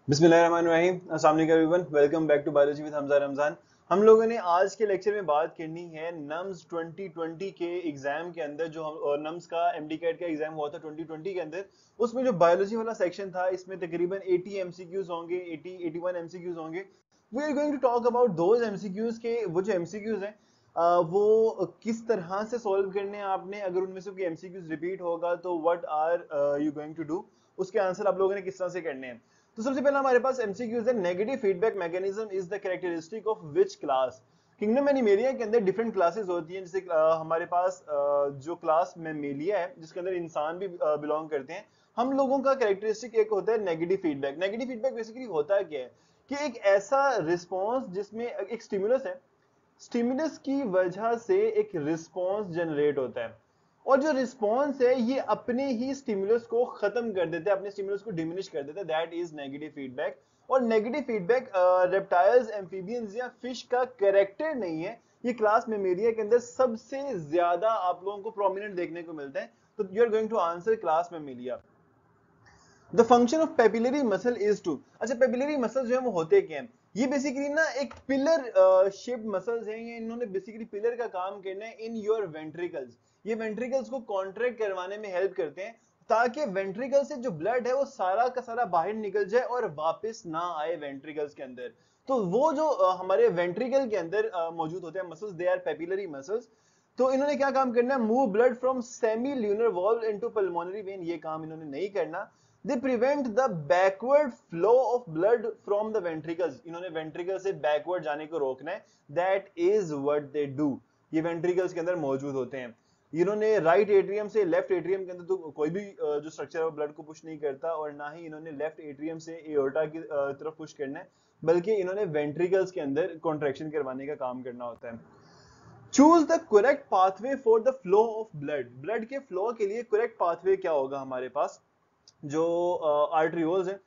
बिस्मिल्लाहिर्रहमानिर्रहीम। अस्सलाम वालेकुम everyone, welcome back to biology with Hamza Ramzan. हम लोगों ने आज के लेक्चर में बात करनी है नम्स 2020 के एग्जाम के अंदर जो हम नम्स का एमडीकैट का एग्जाम हुआ था 2020 के अंदर। उसमें जो बायोलॉजी वाला सेक्शन था इसमें तकरीबन 80 एमसीक्यूज होंगे, 81 एमसीक्यूज होंगे। We are going to talk about those MCQs के वो जो एमसीक्यूज हैं वो किस तरह से सॉल्व करने हैं आपने। अगर उनमें से कोई एमसीक्यूज रिपीट होगा तो what are you going to do, उसके आंसर आप लोगों ने किस तरह से करने हैं। तो सबसे पहला हमारे पास एमसीक्यूज है। Negative feedback mechanism is the characteristic of which class. Kingdom animalia के अंदर डिफरेंट क्लासेस होती हैं। जैसे हमारे पास जो क्लास मैमेलिया है जिसके अंदर इंसान भी बिलोंग करते हैं। हम लोगों का कैरेक्टरिस्टिक एक होता है negative feedback. Negative feedback basically होता क्या है कि एक ऐसा रिस्पॉन्स जिसमें एक स्टिमुलस है, स्टिमुलस की वजह से एक रिस्पॉन्स जनरेट होता है और जो रिस्पॉन्स है ये अपने ही स्टिमुलस को खत्म कर देता है, अपने स्टिमुलस को डिमिनिश कर देता है। That is negative feedback. और नेगेटिव फीडबैक रेप्टाइल्स, एम्फीबियंस या फिश का कैरेक्टर नहीं है। ये क्लास मेमेलिया के अंदर सबसे ज्यादा आप लोगों को प्रोमिनेंट देखने को मिलता है। तो you are going to answer class mammalia. The function of papillary muscle is to. अच्छा, पेपिलरी मसल जो है वो होते क्या हैं? ये बेसिकली ना एक पिलर शेप्ड मसल्स हैं। ये इन्होंने बेसिकली पिलर का काम करना है इन योर वेंट्रिकल्स। ये वेंट्रिकल्स को कॉन्ट्रैक्ट करवाने में हेल्प करते हैं ताकि वेंट्रिकल से जो ब्लड है वो सारा का सारा बाहर निकल जाए और वापस ना आए वेंट्रिकल्स के अंदर। तो वो जो हमारे वेंट्रिकल के अंदर मौजूद होते हैं muscles, they are papillary muscles. तो इन्होंने क्या काम करना है? Move blood from semi lunar valve into pulmonary vein. ये काम इन्होंने नहीं करना। They prevent the backward flow of blood from the ventricles. इन्होंने वेंट्रिकल से बैकवर्ड जाने को रोकना है। That is what they do. ये वेंट्रिकल्स के अंदर मौजूद होते हैं। इन्होंने राइट एट्रियम से लेफ्ट एट्रियम के अंदर तो कोई भी जो स्ट्रक्चर है ब्लड को पुश नहीं करता और ना ही इन्होंने लेफ्ट एट्रियम से एओर्टा की तरफ पुश करना है, बल्कि इन्होंने वेंट्रिकल्स के अंदर कॉन्ट्रैक्शन करवाने का काम करना होता है। Choose the correct pathway for the flow of blood. Blood के फ्लो के लिए करेक्ट पाथवे क्या होगा हमारे पास? जो आर्टरियोल्स है,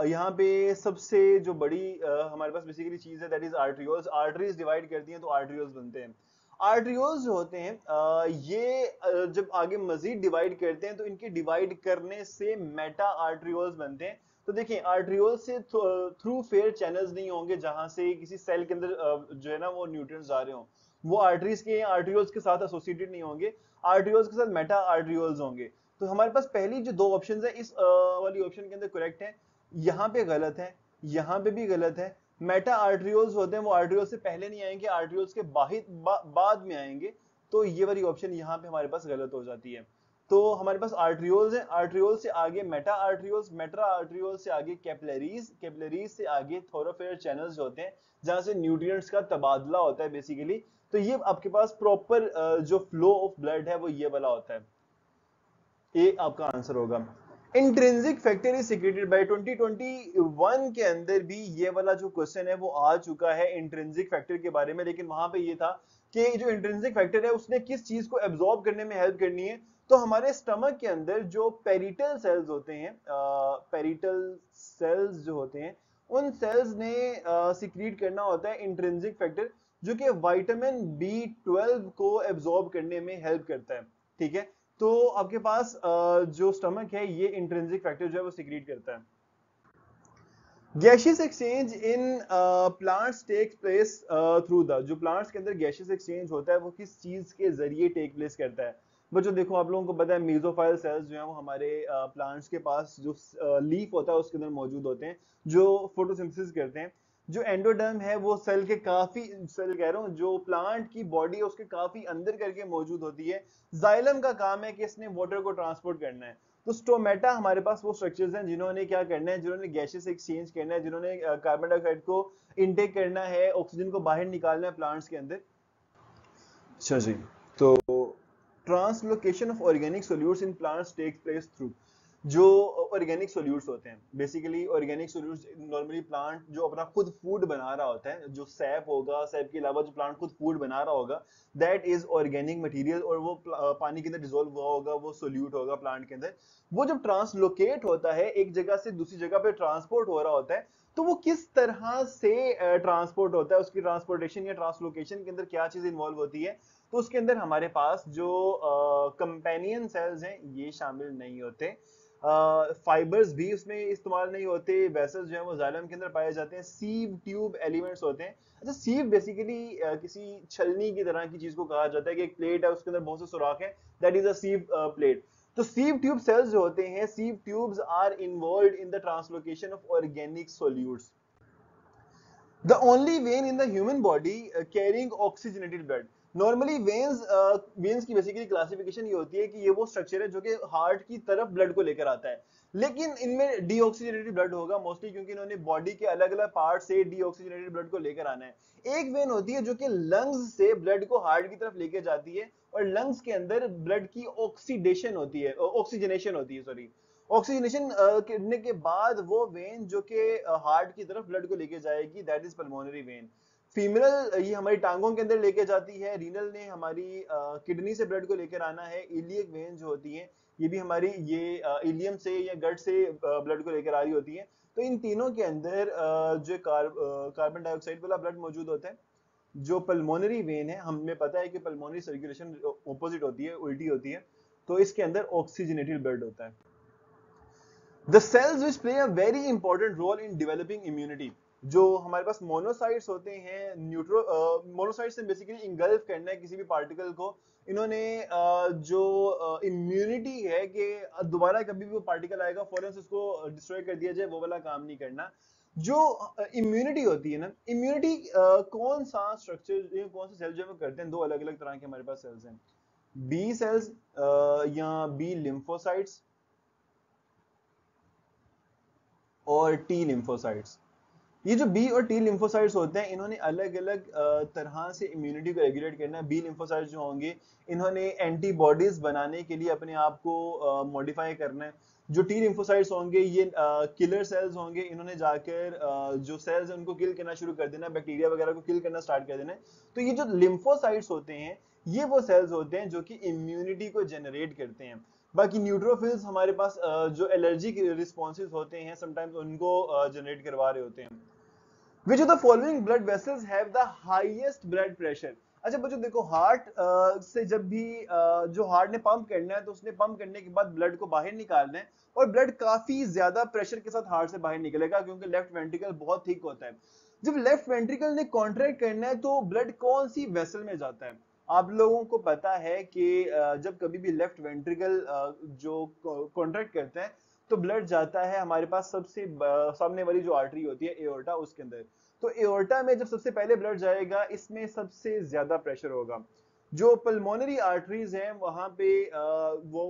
यहाँ पे सबसे जो बड़ी हमारे पास बेसिकली चीज है that is arterioles. Arteries divide करती हैं तो आर्टरियोल्स बनते हैं। आर्टरियोल्स जो होते हैं ये जब आगे मजीद डिवाइड करते हैं तो इनके डिवाइड करने से मेटा आर्टरियोल्स बनते हैं। तो देखिए, आर्टरियोल से थ्रू फेयर चैनल्स नहीं होंगे जहां से किसी सेल के अंदर जो है ना वो न्यूट्रिएंट्स जा रहे हो। वो आर्टरीज के आर्टरियोल्स के साथ एसोसिएटेड नहीं होंगे। आर्टरियोल्स के साथ मेटा आर्टरियोल्स होंगे। तो हमारे पास पहली जो दो ऑप्शन है इस वाली ऑप्शन के अंदर करेक्ट है। यहाँ पे गलत है, यहाँ पे भी गलत है। मेटा आर्टरियोल्स होते हैं वो आर्टरियोल्स से पहले नहीं आएंगे, आर्टरियोल्स के बाद में आएंगे। तो ये वाली ऑप्शन यहाँ पे हमारे पास गलत हो जाती है। तो हमारे पास आर्टरियोल्स है, आर्टरियोल से आगे मेटा आर्टरियोल्स, मेटा आर्टरियोल से आगे कैपिलरीज, कैपिलरीज से आगे थोरोफेयर चैनल्स होते हैं जहां से न्यूट्रिएंट्स का तबादला होता है बेसिकली। तो ये आपके पास प्रॉपर जो फ्लो ऑफ ब्लड है वो ये वाला होता है। ए आपका आंसर होगा। Intrinsic factor is secreted by 2021 के अंदर भी ये वाला जो क्वेश्चन है वो आ चुका है इंट्रिंसिक फैक्टर के बारे में। लेकिन वहां पे ये था कि जो इंट्रिंसिक फैक्टर है उसने किस चीज को एब्जॉर्ब करने में हेल्प करनी है। तो हमारे स्टमक के अंदर जो पेरिटल सेल्स होते हैं, पेरिटल सेल्स जो होते हैं उन सेल्स ने सिक्रीट करना होता है इंट्रिंसिक फैक्टर, जो कि विटामिन B12 को एब्जॉर्ब करने में हेल्प करता है। ठीक है, तो आपके पास जो स्टमक है ये इंट्रिंसिक फैक्टर जो है वो सिक्रीट करता है। Gaseous exchange in plants takes place through the. जो प्लांट्स के अंदर गैशियस एक्सचेंज होता है वो किस चीज के जरिए टेक प्लेस करता है? बच्चों देखो, आप लोगों को पता है मेसोफाइल सेल्स जो है वो हमारे प्लांट्स के पास जो लीफ होता है उसके अंदर मौजूद होते हैं जो फोटोसिंथेसिस करते हैं। जो एंडोडर्म है वो सेल के काफी, सेल कह रहा हूँ, जो प्लांट की बॉडी है उसके काफी अंदर करके मौजूद होती है। जाइलम का काम है कि इसने वाटर को ट्रांसपोर्ट करना है। तो स्टोमेटा हमारे पास वो स्ट्रक्चर्स हैं जिन्होंने क्या करना है, जिन्होंने गैसेस एक्सचेंज करना है, जिन्होंने कार्बन डाइऑक्साइड को इनटेक करना है, ऑक्सीजन को बाहर निकालना है प्लांट्स के अंदर। अच्छा जी, तो translocation of organic solutes in plants takes place through. जो ऑर्गेनिक सोल्यूट्स होते हैं basically, organic solutes normally plant जो अपना खुद फूड बना रहा होता है, जो सैप होगा, सैप के अलावा जो प्लांट खुद फूड बना रहा होगा, दैट इज ऑर्गेनिक मटेरियल। और वो पानी के अंदर डिसॉल्व हुआ होगा, वो सोल्यूट होगा प्लांट के अंदर। वो जब ट्रांसलोकेट होता है, एक जगह से दूसरी जगह पे ट्रांसपोर्ट हो रहा होता है, तो वो किस तरह से ट्रांसपोर्ट होता है, उसकी ट्रांसपोर्टेशन या ट्रांसलोकेशन के अंदर क्या चीज इन्वॉल्व होती है? तो उसके अंदर हमारे पास जो कंपेनियन सेल्स हैं ये शामिल नहीं होते। फाइबर्स भी उसमें इस्तेमाल नहीं होते। वेसल्स जो है वो जाइलम के अंदर पाए जाते हैं। सीव ट्यूब एलिमेंट्स होते हैं। अच्छा, सीव बेसिकली किसी छलनी की तरह की चीज को कहा जाता है कि एक प्लेट है, उसके अंदर बहुत से सुराख हैं, that is a sieve plate. तो सीव ट्यूब सेल्स जो होते हैं, sieve tubes are involved in the translocation of organic solutes. The only vein in the human body carrying oxygenated blood. Normally veins की बेसिकली क्लासिफिकेशन ये होती है कि ये वो स्ट्रक्चर है जो कि हार्ट की तरफ ब्लड को लेकर आता है, लेकिन इनमें डीऑक्सीजनेटेड ब्लड होगा मोस्टली, क्योंकि इन्होंने बॉडी के अलग अलग पार्ट से डीऑक्सीजनेटेड ब्लड को लेकर आना है। एक वेन होती है जो कि लंग्स से ब्लड को हार्ट की तरफ लेकर जाती है, और लंग्स के अंदर ब्लड की ऑक्सीडेशन होती है, ऑक्सीजनेशन होती है, सॉरी, ऑक्सीजनेशन करने के बाद वो वेन जो कि हार्ट की तरफ ब्लड को लेके जाएगी, दैट इज पल्मोनरी वेन। फीमेरल ये हमारी टांगों के अंदर लेके जाती है। रीनल ने हमारी किडनी से ब्लड को लेकर आना है। इलियक वेन जो होती है ये भी हमारी ये इलियम से या गट से ब्लड को लेकर आ रही होती है। तो इन तीनों के अंदर जो कार्बन डाइऑक्साइड वाला ब्लड मौजूद होता है। जो पल्मोनरी वेन है, हमें पता है कि पल्मोनरी सर्कुलेशन ऑपोजिट होती है, उल्टी होती है, तो इसके अंदर ऑक्सीजनेटेड ब्लड होता है। The cells which play a very important role in developing immunity, जो हमारे पास मोनोसाइट्स होते हैं, मोनोसाइट्स ने बेसिकली इंगल्फ करना है किसी भी पार्टिकल को। इन्होंने जो इम्यूनिटी है कि दोबारा कभी भी वो पार्टिकल आएगा फौरन से उसको डिस्ट्रॉय कर दिया जाए, वो वाला काम नहीं करना। जो इम्यूनिटी होती है ना, इम्यूनिटी कौन सा स्ट्रक्चर, कौन सा सेल जो हम करते हैं, दो अलग अलग तरह के हमारे पास सेल्स हैं, बी सेल्स या बी लिम्फोसाइट्स और टी लिम्फोसाइट्स। ये जो बी और टी लिम्फोसाइट्स होते हैं, इन्होंने अलग अलग तरह से इम्यूनिटी को रेगुलेट करना है। बी लिम्फोसाइट्स जो होंगे, इन्होंने एंटीबॉडीज बनाने के लिए अपने आप को मॉडिफाई करना है। जो टी लिम्फोसाइट्स होंगे ये किलर सेल्स होंगे, इन्होंने जाकर जो सेल्स हैं उनको किल करना शुरू कर देना, बैक्टीरिया वगैरह को किल करना स्टार्ट कर देना है। तो ये जो लिम्फोसाइट्स होते हैं ये वो सेल्स होते हैं जो कि इम्यूनिटी को जनरेट करते हैं। बाकी न्यूट्रोफिल्स हमारे पास जो एलर्जी रिस्पॉन्सेज होते हैं समटाइम्स उनको जनरेट करवा रहे होते हैं। Which of the following blood vessels have the highest blood pressure? अच्छा बच्चों देखो, हार्ट से जब भी जो हार्ट ने पंप करना है तो उसने पंप करने के बाद ब्लड को बाहर निकालना है, और ब्लड काफी ज्यादा प्रेशर के साथ हार्ट से बाहर निकलेगा क्योंकि लेफ्ट वेंट्रिकल बहुत थिक होता है। जब लेफ्ट वेंट्रिकल ने कॉन्ट्रैक्ट करना है तो ब्लड कौन सी वेसल में जाता है? आप लोगों को पता है कि जब कभी भी लेफ्ट वेंट्रिकल जो कॉन्ट्रैक्ट करता है तो ब्लड जाता है हमारे पास सबसे सामने वाली जो आर्टरी होती है एओर्टा, उसके अंदर। तो एओर्टा में जब सबसे पहले ब्लड जाएगा, इसमें सबसे ज्यादा प्रेशर होगा। जो पल्मोनरी आर्टरीज हैं वहां पे वो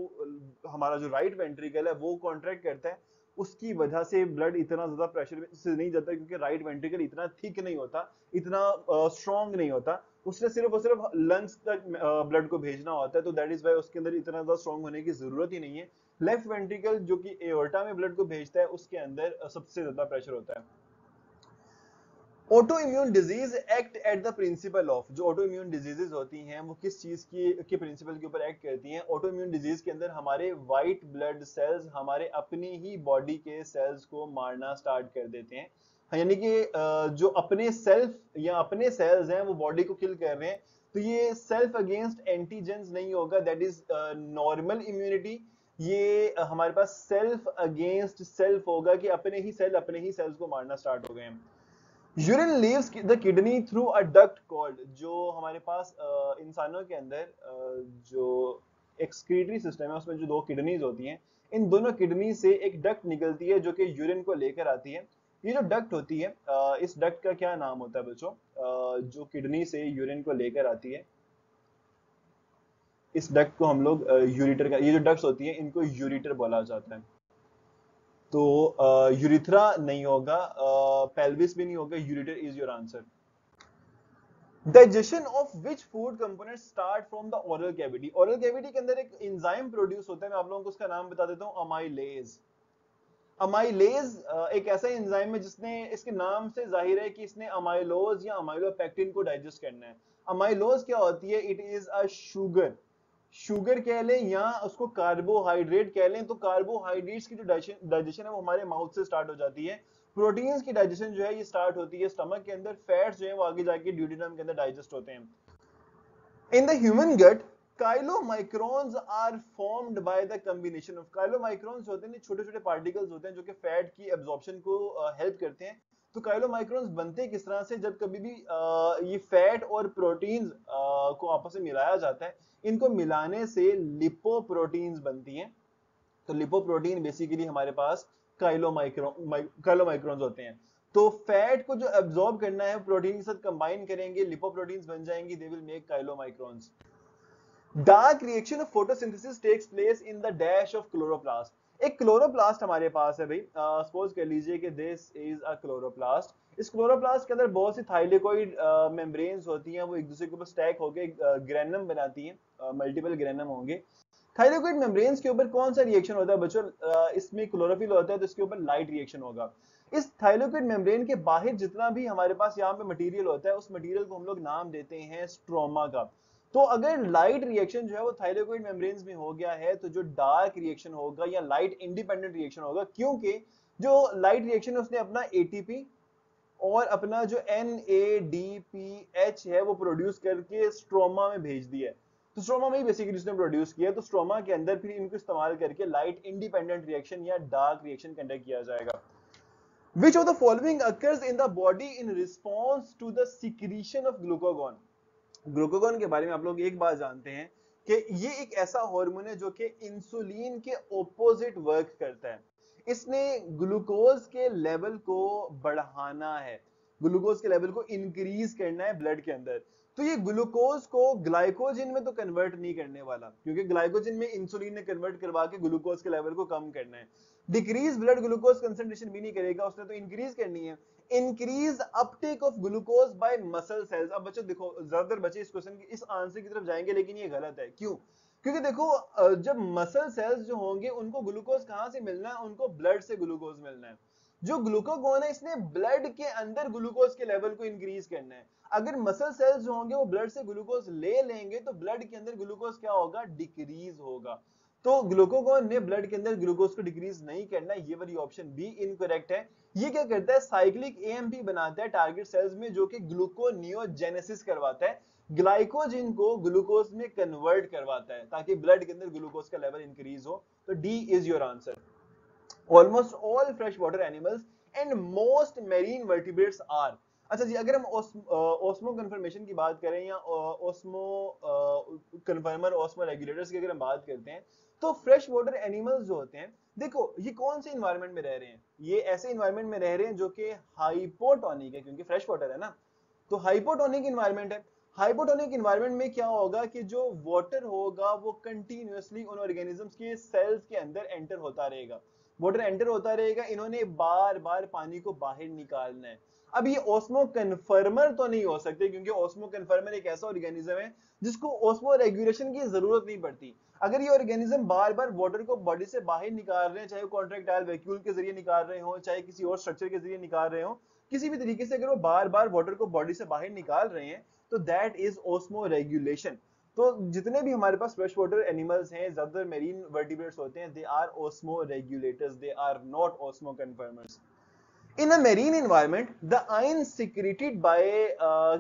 हमारा जो राइट वेंट्रिकल है वो कॉन्ट्रैक्ट करता है, उसकी वजह से ब्लड इतना ज्यादा प्रेशर से नहीं जाता, क्योंकि राइट वेंट्रिकल इतना थिक नहीं होता, इतना स्ट्रॉन्ग नहीं होता। उसने सिर्फ और सिर्फ लंग्स तक ब्लड को भेजना होता है, तो दैट इज वाई उसके अंदर इतना ज्यादा स्ट्रॉन्ग होने की जरूरत ही नहीं है। लेफ्ट वेंट्रिकल जो कि एओर्टा में ब्लड को भेजता है, उसके अंदर सबसे ज्यादा प्रेशर होता है। Auto immune disease act at the principle of, जो ऑटो इम्यून डिजीजेज होती हैं वो किस चीज की प्रिंसिपल के ऊपर एक्ट करती हैं? ऑटो इम्यून डिजीज के अंदर हमारे व्हाइट ब्लड सेल्स हमारे अपनी ही बॉडी के सेल्स को मारना स्टार्ट कर देते हैं। यानी कि जो अपने सेल्फ या अपने सेल्स हैं वो बॉडी को किल कर रहे हैं। तो ये सेल्फ अगेंस्ट एंटीजेंस नहीं होगा, दैट इज नॉर्मल इम्यूनिटी। ये हमारे पास सेल्फ अगेंस्ट सेल्फ होगा कि अपने ही सेल्स को मारना स्टार्ट हो गए हैं। Urine leaves the kidney through a duct called, जो हमारे पास इंसानों के अंदर जो एक्सक्रीटरी सिस्टम है उसमें जो दो किडनीज होती हैं, इन दोनों किडनी से एक डक्ट निकलती है जो कि यूरिन को लेकर आती है। ये जो डक्ट होती है, इस डक्ट का क्या नाम होता है बच्चों? जो किडनी से यूरिन को लेकर आती है, इस डक्ट को हम लोग यूरिटर का, ये जो डक्ट्स होती है इनको यूरिटर बोला जाता है। तो यूरिथ्रा नहीं होगा, पेल्विस भी नहीं होगा, ureter is your answer. Digestion of which food component start from the oral cavity? Oral cavity के अंदर एक एंजाइम प्रोड्यूस होता है, मैं आप लोगों को उसका नाम बता देता हूं, अमाइलेज। अमाइलेज एक ऐसा एंजाइम है जिसने, इसके नाम से जाहिर है कि इसने अमाइलोज या अमाइलोपेक्टिन को डाइजेस्ट करना है। अमाइलोज क्या होती है? इट इज अ शुगर कह लें या उसको कार्बोहाइड्रेट कह लें। तो कार्बोहाइड्रेट्स की जो डाइजेशन है वो हमारे माउथ से स्टार्ट हो जाती है। प्रोटीन्स की डाइजेशन जो है ये स्टार्ट होती है स्टमक के अंदर। फैट्स जो है वो आगे जाके ड्यूडेनम के अंदर डाइजेस्ट होते हैं। In the human gut, chylomicrons are formed by the combination of chylomicrons होते हैं छोटे छोटे पार्टिकल्स होते हैं जो कि फैट की एब्जॉर्प्शन को हेल्प करते हैं। तो काइलोमाइक्रॉन्स बनते किस तरह से, जब कभी भी ये फैट और प्रोटीन्स को आपस में मिलाया जाता है, इनको मिलाने से लिपोप्रोटीन्स बनती हैं। तो लिपोप्रोटीन बेसिकली हमारे पास काइलोमाइक्रॉन्स होते हैं। तो फैट को जो एब्जॉर्ब करना है प्रोटीन के साथ कंबाइन करेंगे, लिपोप्रोटीन्स बन जाएंगी, they will make chylomicrons. Dark reaction of photosynthesis takes place in the dash of chloroplast. एक क्लोरोप्लास्ट हमारे पास है भाई, सपोज कर लीजिए कि दिस इज अ क्लोरोप्लास्ट। इस क्लोरोप्लास्ट के अंदर बहुत सी थाइलेकोइड मेम्ब्रेन्स होती हैं, वो एक दूसरे के ऊपर स्टैक होकर ग्रेनम बनाती हैं, मल्टीपल ग्रेनम होंगे। थाइलेकोइड मेम्ब्रेन्स के ऊपर कौन सा रिएक्शन होता है बच्चों? इसमें क्लोरोफिल होता है, तो इसके ऊपर लाइट रिएक्शन होगा। इस थाइलेकोइड मेम्ब्रेन के बाहर जितना भी हमारे पास यहाँ पे मटेरियल होता है, उस मटेरियल को हम लोग नाम देते हैं स्ट्रोमा का। तो अगर लाइट रिएक्शन जो है वो थाइलेकोइड मेम्ब्रेन्स में हो गया है, तो जो डार्क रिएक्शन होगा या लाइट इंडिपेंडेंट रिएक्शन होगा, क्योंकि जो लाइट रिएक्शन है उसने अपना एटीपी और अपना जो NADPH है वो प्रोड्यूस करके स्ट्रोमा में भेज दिया है। तो स्ट्रोमा में ही बेसिकली उसने प्रोड्यूस किया, तो स्ट्रोमा के अंदर फिर इनको इस्तेमाल करके लाइट इंडिपेंडेंट रिएक्शन या डार्क रिएक्शन कंडक्ट किया जाएगा। Which of the following occurs in the body in response to the secretion of glucagon? Glucagon के बारे में आप लोग एक बात जानते हैं कि ये एक ऐसा हार्मोन है जो कि इंसुलिन के ऑपोजिट वर्क करता है। इसने ग्लूकोज के लेवल को बढ़ाना है, ग्लूकोज के लेवल को इंक्रीज करना है ब्लड के अंदर। तो ये ग्लूकोज को ग्लाइकोजन में तो कन्वर्ट नहीं करने वाला, क्योंकि ग्लाइकोजन में इंसुलिन ने कन्वर्ट करवा के ग्लूकोज के लेवल को कम करना है। डिक्रीज ब्लड ग्लूकोज कंसंट्रेशन भी नहीं करेगा, उसने तो इंक्रीज करनी है। Increase uptake of glucose by muscle cells. अब बच्चों देखो, ज्यादातर बच्चे इस क्वेश्चन की इस आंसर की तरफ जाएंगे, लेकिन ये गलत है। क्यों? क्योंकि देखो जब मसल सेल्स जो होंगे उनको ग्लूकोज कहां से मिलना है? उनको ब्लड से ग्लूकोज मिलना है। जो ग्लूकागॉन है इसने ब्लड के अंदर ग्लूकोज के लेवल को इंक्रीज करना है। अगर मसल सेल्स जो होंगे वो ब्लड से ग्लूकोज ले लेंगे, तो ब्लड के अंदर ग्लूकोज क्या होगा? डिक्रीज होगा। तो ग्लूकागॉन ने ब्लड के अंदर ग्लूकोज को डिक्रीज नहीं करना, ये वाली ऑप्शन बी इनकरेक्ट है। ये क्या करता है? साइक्लिक एएमपी बनाता है टारगेट सेल्स में, जो कि ग्लूकोनियोजेनेसिस करवाता है, ग्लाइकोजन को ग्लूकोज में कन्वर्ट करवाता है, ताकि ब्लड के अंदर ग्लूकोज का लेवल इंक्रीज हो। तो D is your answer. Almost all freshwater animals and most marine vertebrates are। अच्छा जी, अगर हम ऑस्मो कन्फर्मेशन की बात करें या ऑस्मो कन्फर्मर ऑस्मो रेगुलेटर्स की अगर हम बात करते हैं, तो फ्रेश वाटर एनिमल्स जो होते हैं, देखो ये कौन से इन्वायरमेंट में रह रहे हैं? ये ऐसे इन्वायरमेंट में रह रहे हैं जो कि हाइपोटोनिक है, क्योंकि फ्रेश वाटर है ना, तो हाइपोटोनिक इन्वायरमेंट है। हाइपोटोनिक इन्वायरमेंट में क्या होगा कि जो वाटर होगा वो कंटिन्यूअसली उन ऑर्गेनिजम्स के सेल्स के अंदर एंटर होता रहेगा, वाटर एंटर होता रहेगा। इन्होंने बार बार पानी को बाहर निकालना है। अब ये ऑस्मो कन्फर्मर तो नहीं हो सकते, क्योंकि ऑस्मो कन्फर्मर एक ऐसा ऑर्गेनिज्म है जिसको ऑस्मो रेगुलेशन की जरूरत नहीं पड़ती। अगर ये ऑर्गेनिज्म बार बार वाटर को बॉडी से बाहर निकाल रहे हैं, चाहे वो कॉन्ट्रैक्टाइल वैक्यूल के जरिए निकाल रहे हो, चाहे किसी और स्ट्रक्चर के जरिए निकाल रहे हो, किसी भी तरीके से अगर वो बार बार वाटर को बॉडी से बाहर निकाल रहे हैं, तो दैट इज ऑस्मो रेगुलेशन। तो जितने भी हमारे पास फ्रेश वाटर एनिमल्स हैं, ज्यादातर मेरीन वर्टिब्रेट्स होते हैं, they are osmoregulators, they are not osmoconformers. In a marine environment, the ion secreted by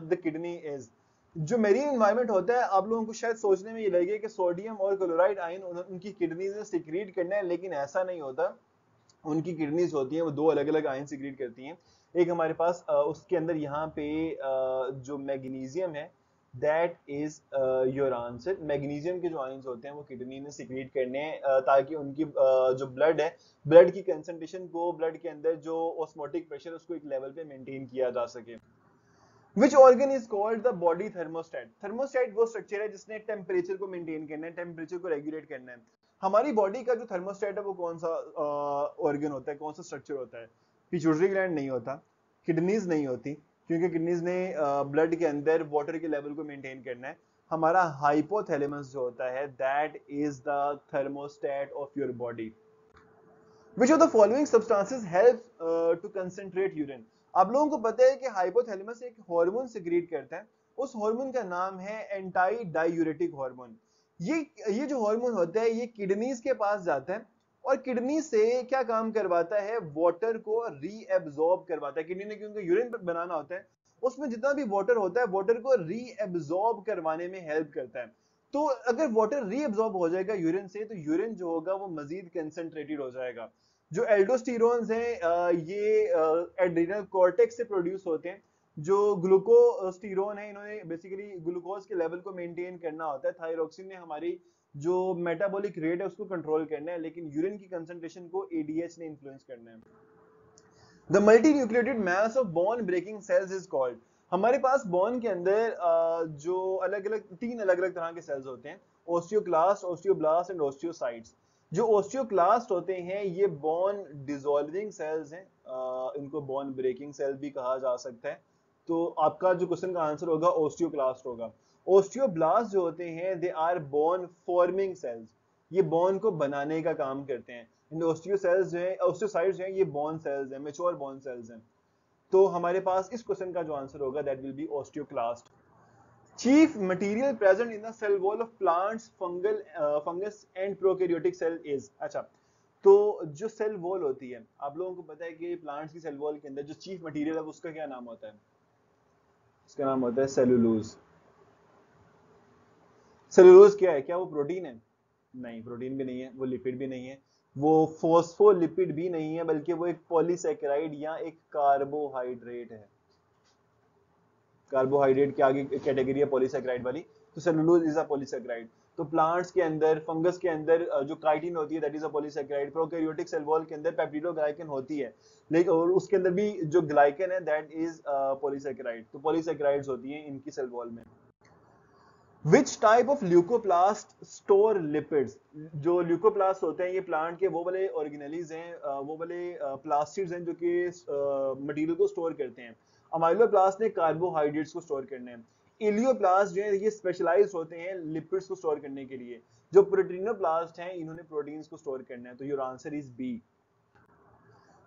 the kidney is। जो मेरीन एनवायरनमेंट होता है, आप लोगों को शायद सोचने में ये लगे कि सोडियम और क्लोराइड आयन उनकी किडनीज में सिक्रीट करना है, लेकिन ऐसा नहीं होता। उनकी किडनीज होती हैं वो दो अलग अलग आयन सिक्रीट करती हैं। एक हमारे पास उसके अंदर यहाँ पे जो मैग्नीशियम है, that is your answer. Magnesium के जो आयंस होते हैं वो किडनी ने सिक्रीट करने हैं, ताकि उनकी जो ब्लड है, ब्लड की कंसंट्रेशन को, ब्लड के अंदर जो ऑस्मोटिक प्रेशर उसको एक लेवल पे मेंटेन किया जा सके। Which organ is called the body thermostat? Thermostat वो स्ट्रक्चर है जिसने टेम्परेचर को मेंटेन करना है, टेम्परेचर को रेगुलेट करना है। हमारी बॉडी का जो थर्मोस्टेट है वो कौन सा ऑर्गन होता है, कौन सा स्ट्रक्चर होता है? पिट्यूटरी ग्लैंड नहीं होता, किडनीज नहीं होती, क्योंकि किडनीज ने ब्लड के अंदर वाटर के लेवल को मेंटेन करना है। हमारा हाइपोथैलेमस जो होता है, that is the thermostat of your body. Which of the following substances helps to concentrate urine? आप लोगों को पता है कि हाइपोथैलेमस एक हार्मोन सिक्रीट करता है, उस हार्मोन का नाम है एंटी डायूरेटिक हार्मोन। ये जो हार्मोन होता है ये किडनीज के पास जाता है और किडनी से क्या काम करवाता है? वाटर को रीएब्सॉर्ब करवाता है। किडनी ने क्योंकि यूरिन बनाना होता है, उसमें जितना भी वाटर होता है वाटर को रीएब्सॉर्ब करवाने में हेल्प करता है। तो अगर वाटर रीएब्सॉर्ब हो जाएगा यूरिन से, तो यूरिन जो होगा वो मजीद कंसंट्रेटेड हो जाएगा। जो एल्डोस्टेरोन्स हैं ये एड्रिनल कॉर्टेक्स से प्रोड्यूस होते हैं। जो ग्लूकोस्टिरोन है, इन्होंने बेसिकली ग्लूकोज के लेवल को मेंटेन करना होता है। थायरोक्सिन ने हमारी जो मेटाबॉलिक रेट है उसको कंट्रोल करना है, लेकिन यूरिन की कंसंट्रेशन को एडीएच ने इन्फ्लुएंस करना है। The multinucleated mass of bone breaking cells is called. हमारे पास बोन के अंदर जो अलग अलग तीन अलग अलग तरह के सेल्स होते हैं, ओस्टियोक्लास्ट, ओस्टियोब्लास्ट एंड ओस्टियोसाइट्स। जो ओस्टियोक्लास्ट होते हैं ये बोन डिसॉल्विंग सेल्स हैं, इनको बोन ब्रेकिंग सेल भी कहा जा सकता है। तो आपका जो क्वेश्चन का आंसर होगा ओस्टियोक्लास्ट होगा। ओस्टियोब्लास्ट जो होते हैं they are bone forming cells, ये बोन को बनाने का काम करते हैं। ओस्टियोसेल्स जो है, ओस्टियोसाइट्स जो है, ये बोन सेल्स हैं, मैच्योर बोन सेल्स हैं। तो हमारे पास इस क्वेश्चन का जो आंसर होगा that will be osteoclast. Chief material present in the cell wall of plants, fungus and prokaryotic cell is. अच्छा, तो जो सेल वॉल होती है, आप लोगों को पता है कि प्लांट्स की सेल वॉल के अंदर जो चीफ मटेरियल है उसका क्या नाम होता है? उसका नाम होता है सेलुलोज। सेलुलोज क्या है? क्या वो प्रोटीन है? नहीं, प्रोटीन भी नहीं है, वो लिपिड भी नहीं है, वो फॉस्फोलिपिड भी नहीं है, बल्कि वो एक पॉलीसैकेराइड या एक कार्बोहाइड्रेट है। कार्बोहाइड्रेट के आगे कैटेगरी है पॉलीसैकेराइड वाली, तो सेलुलोज इज अ पॉलीसैकेराइड। तो प्लांट्स के अंदर, फंगस के अंदर जो काइटिन होती है that is a polysaccharide. Prokaryotic cell wall के अंदर पेप्टिडोग्लाइकन होती है, लेकिन और उसके अंदर भी जो ग्लाइकन है दैट इज पॉलीसैकेराइड। तो पॉलीसैकेराइड्स होती हैं इनकी सेल वॉल में। Which type of leucoplast store lipids? जो ल्यूकोप्लास्ट होते हैं ये प्लांट के वो वाले ऑर्गेनेलीज हैं, वो वाले प्लास्टिड्स हैं जो कि मटेरियल को स्टोर करते हैं। अमाइलोप्लास्ट ने कार्बोहाइड्रेट्स को स्टोर करने हैं। इलियोप्लास्ट जो है ये स्पेशलाइज्ड होते हैं लिपिड्स को स्टोर करने के लिए। जो प्रोटीनोप्लास्ट हैं इन्होंने प्रोटीन्स को स्टोर करना है। तो your answer is B.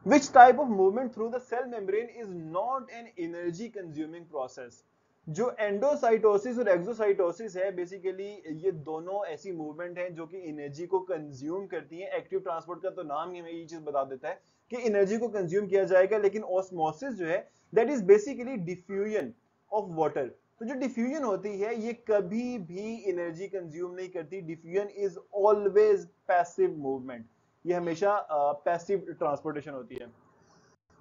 Which type of movement through the cell membrane is not an energy consuming process? जो एंडोसाइटोसिस और एक्सोसाइटोसिस है, बेसिकली ये दोनों ऐसी मूवमेंट हैं जो कि एनर्जी को कंज्यूम करती हैं। एक्टिव ट्रांसपोर्ट का तो नाम ही हमें ये चीज बता देता है कि एनर्जी को कंज्यूम किया जाएगा, लेकिन ऑस्मोसिस जो है that is basically diffusion of water. तो जो डिफ्यूजन होती है ये कभी भी एनर्जी कंज्यूम नहीं करती। Diffusion is always passive movement, ये हमेशा पैसिव ट्रांसपोर्टेशन होती है।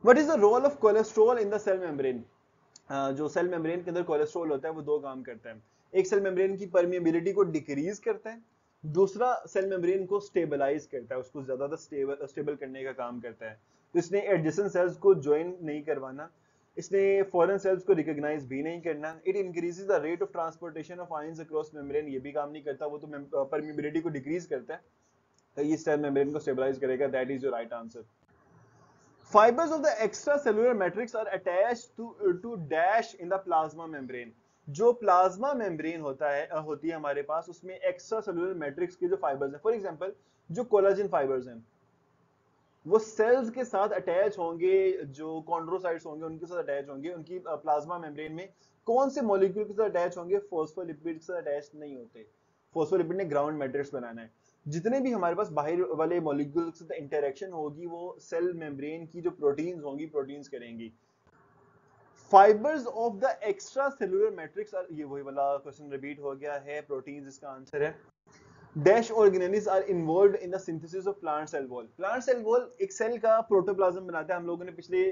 What is the role of cholesterol in the cell membrane? जो सेल मेम्ब्रेन के अंदर कोलेस्ट्रॉल होता है वो दो काम करता है। एक, सेल मेम्ब्रेन की परमिएबिलिटी को डिक्रीज करता है। दूसरा, सेल मेम्ब्रेन को स्टेबलाइज करता है, उसको ज्यादा स्टेबल करने का काम करता है। तो इसने एडजेसेंट सेल्स को ज्वाइन नहीं करवाना, इसने फॉरेन सेल्स को रिकॉग्नाइज भी नहीं करना। It increases the rate of transportation of ions across membrane, ये भी काम नहीं करता, वो तो परमिएबिलिटी को डिक्रीज करता है। तो ये सेल मेम्ब्रेन को स्टेबलाइज करेगा। That is your right answer. Fibers of the extracellular matrix are attached to dash in the plasma membrane. जो प्लाज्मा मेम्ब्रेन होती है हमारे पास, उसमें एक्स्ट्रा सेलुलर मैट्रिक्स के जो फाइबर्स हैं, फॉर एग्जांपल जो कोलाजन फाइबर्स हैं, वो सेल्स के साथ अटैच होंगे, जो कॉन्ड्रोसाइट्स होंगे उनके साथ अटैच होंगे। उनकी प्लाज्मा मेम्ब्रेन में कौन से मॉलिक्यूल के साथ अटैच होंगे? फॉस्फोलिपिड के साथ अटैच नहीं होते। फॉस्फोलिपिड ने ग्राउंड मैट्रिक्स बनाना है। जितने भी हमारे पास बाहर वाले मॉलिक्यूल के साथ इंटरेक्शन होगी वो सेल मेम्ब्रेन की जो प्रोटीन्स होंगी प्रोटीन्स करेंगी। Fibres of the extra cellular matrix, ये वही वाला क्वेश्चन रिपीट हो गया है। प्रोटीन्स इसका आंसर है। Dash organelles are involved in the synthesis of plant cell wall. Plant cell wall एक सेल का प्रोटोप्लाज्म बनाता है। हम लोगों ने पिछले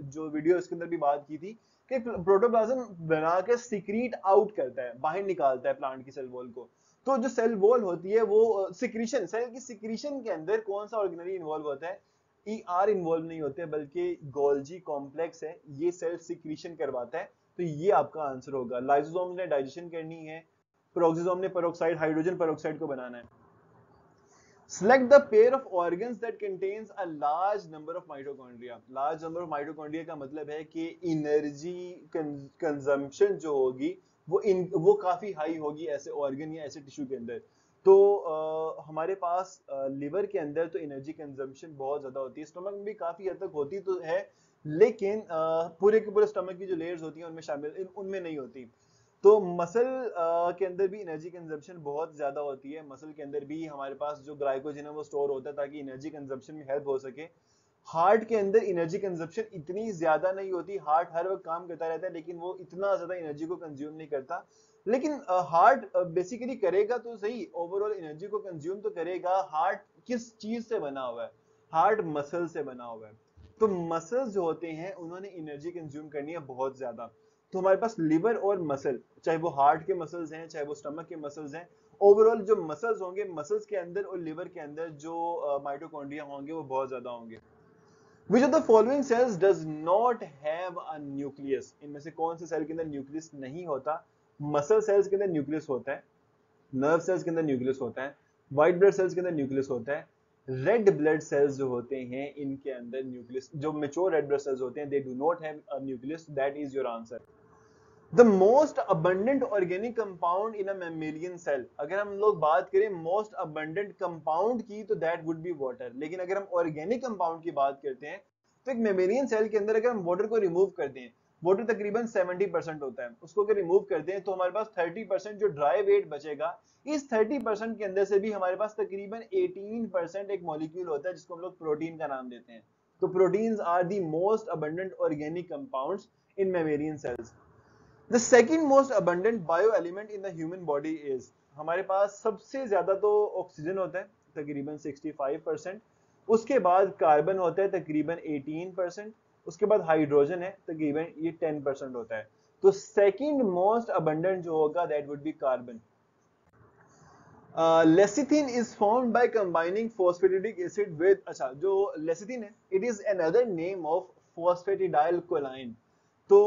जो वीडियो इसके अंदर भी बात की थी कि प्रोटोप्लाज्म बनाकर सीक्रेट आउट करता है, बाहर निकालता है प्लांट की सेल वॉल को। तो जो सेल वॉल होती है वो सिक्रीशन, सेल की सिक्रीशन के अंदर कौन सा ऑर्गेनेल इन्वॉल्व होता है? ईआर इन्वॉल्व नहीं होते, बल्कि गोल्जी कॉम्प्लेक्स है, ये सेल सिक्रीशन करवाता है। तो ये आपका आंसर होगा। लाइसोसोम ने डाइजेशन करनी है, पेरोक्सिसोम ने पेरोक्साइड, हाइड्रोजन पेरोक्साइड को बनाना है। Select the pair of organs that contains a large number of mitochondria. Large number of mitochondria का मतलब है कि एनर्जी कंजम्पशन जो होगी वो काफी हाई होगी ऐसे ऑर्गन या ऐसे टिश्यू के अंदर। तो हमारे पास लिवर के अंदर तो एनर्जी कंजम्पशन बहुत ज्यादा होती है, स्टमक में भी काफी हद तक होती तो है, लेकिन पूरे के पूरे स्टमक की जो लेयर्स होती हैं उनमें शामिल उनमें नहीं होती। तो मसल के अंदर भी एनर्जी कंजम्पशन बहुत ज्यादा होती है। मसल के अंदर भी हमारे पास जो ग्लाइकोजन है वो स्टोर होता है ताकि एनर्जी कंजम्पशन में हेल्प हो सके। हार्ट के अंदर एनर्जी कंजप्शन इतनी ज्यादा नहीं होती, हार्ट हर वक्त काम करता रहता है लेकिन वो इतना ज्यादा एनर्जी को कंज्यूम नहीं करता। लेकिन हार्ट बेसिकली करेगा तो सही, ओवरऑल एनर्जी को कंज्यूम तो करेगा। हार्ट किस चीज से बना हुआ है? हार्ट मसल से बना हुआ है। तो मसल्स जो होते हैं उन्होंने एनर्जी कंज्यूम करनी है बहुत ज्यादा। तो हमारे पास लिवर और मसल, चाहे वो हार्ट के मसल्स हैं चाहे वो स्टमक के मसल्स हैं, ओवरऑल जो मसल्स होंगे, मसल्स के अंदर और लिवर के अंदर जो माइटोकॉन्ड्रिया होंगे वो बहुत ज्यादा होंगे। Which of the following cells does not have a nucleus? इनमें से कौन से सेल के अंदर न्यूक्लियस नहीं होता? मसल सेल्स के अंदर न्यूक्लियस होता है, नर्व सेल्स के अंदर न्यूक्लियस होता है, व्हाइट ब्लड सेल्स के अंदर न्यूक्लियस होता है, रेड ब्लड सेल्स जो होते हैं इनके अंदर न्यूक्लियस, जो मेच्योर रेड ब्लड सेल्स होते हैं, they do not have a nucleus. That is your answer. The most abundant organic compound in a mammalian cell, अगर हम लोग बात करें most abundant compound की तो that would be water। लेकिन अगर हम organic compound की बात करते हैं तो एक मेमेलियन सेल के अंदर अगर हम वाटर को रिमूव कर दें, वाटर तकरीबन 70% होता है, उसको अगर रिमूव कर दें तो हमारे पास 30% जो ड्राई वेट बचेगा। इस 30% के अंदर से भी हमारे पास तकरीबन 18% एक मॉलिक्यूल होता है जिसको हम लोग प्रोटीन का नाम देते हैं। तो proteins are the most abundant organic compounds in mammalian cells. The second most abundant bioelement in the human body is, हमारे पास सबसे ज्यादा तो ऑक्सीजन होता है तकरीबन 65%, उसके बाद कार्बन होता है तकरीबन 18%, उसके बाद हाइड्रोजन है तकरीबन ये 10% होता है। तो सेकंड मोस्ट अबंडेंट जो होगा that would B carbon. Lecithin is formed by combining phosphatidic acid with, अच्छा जो लेसिथिन है it is another name of phosphatidyl कोलाइन। तो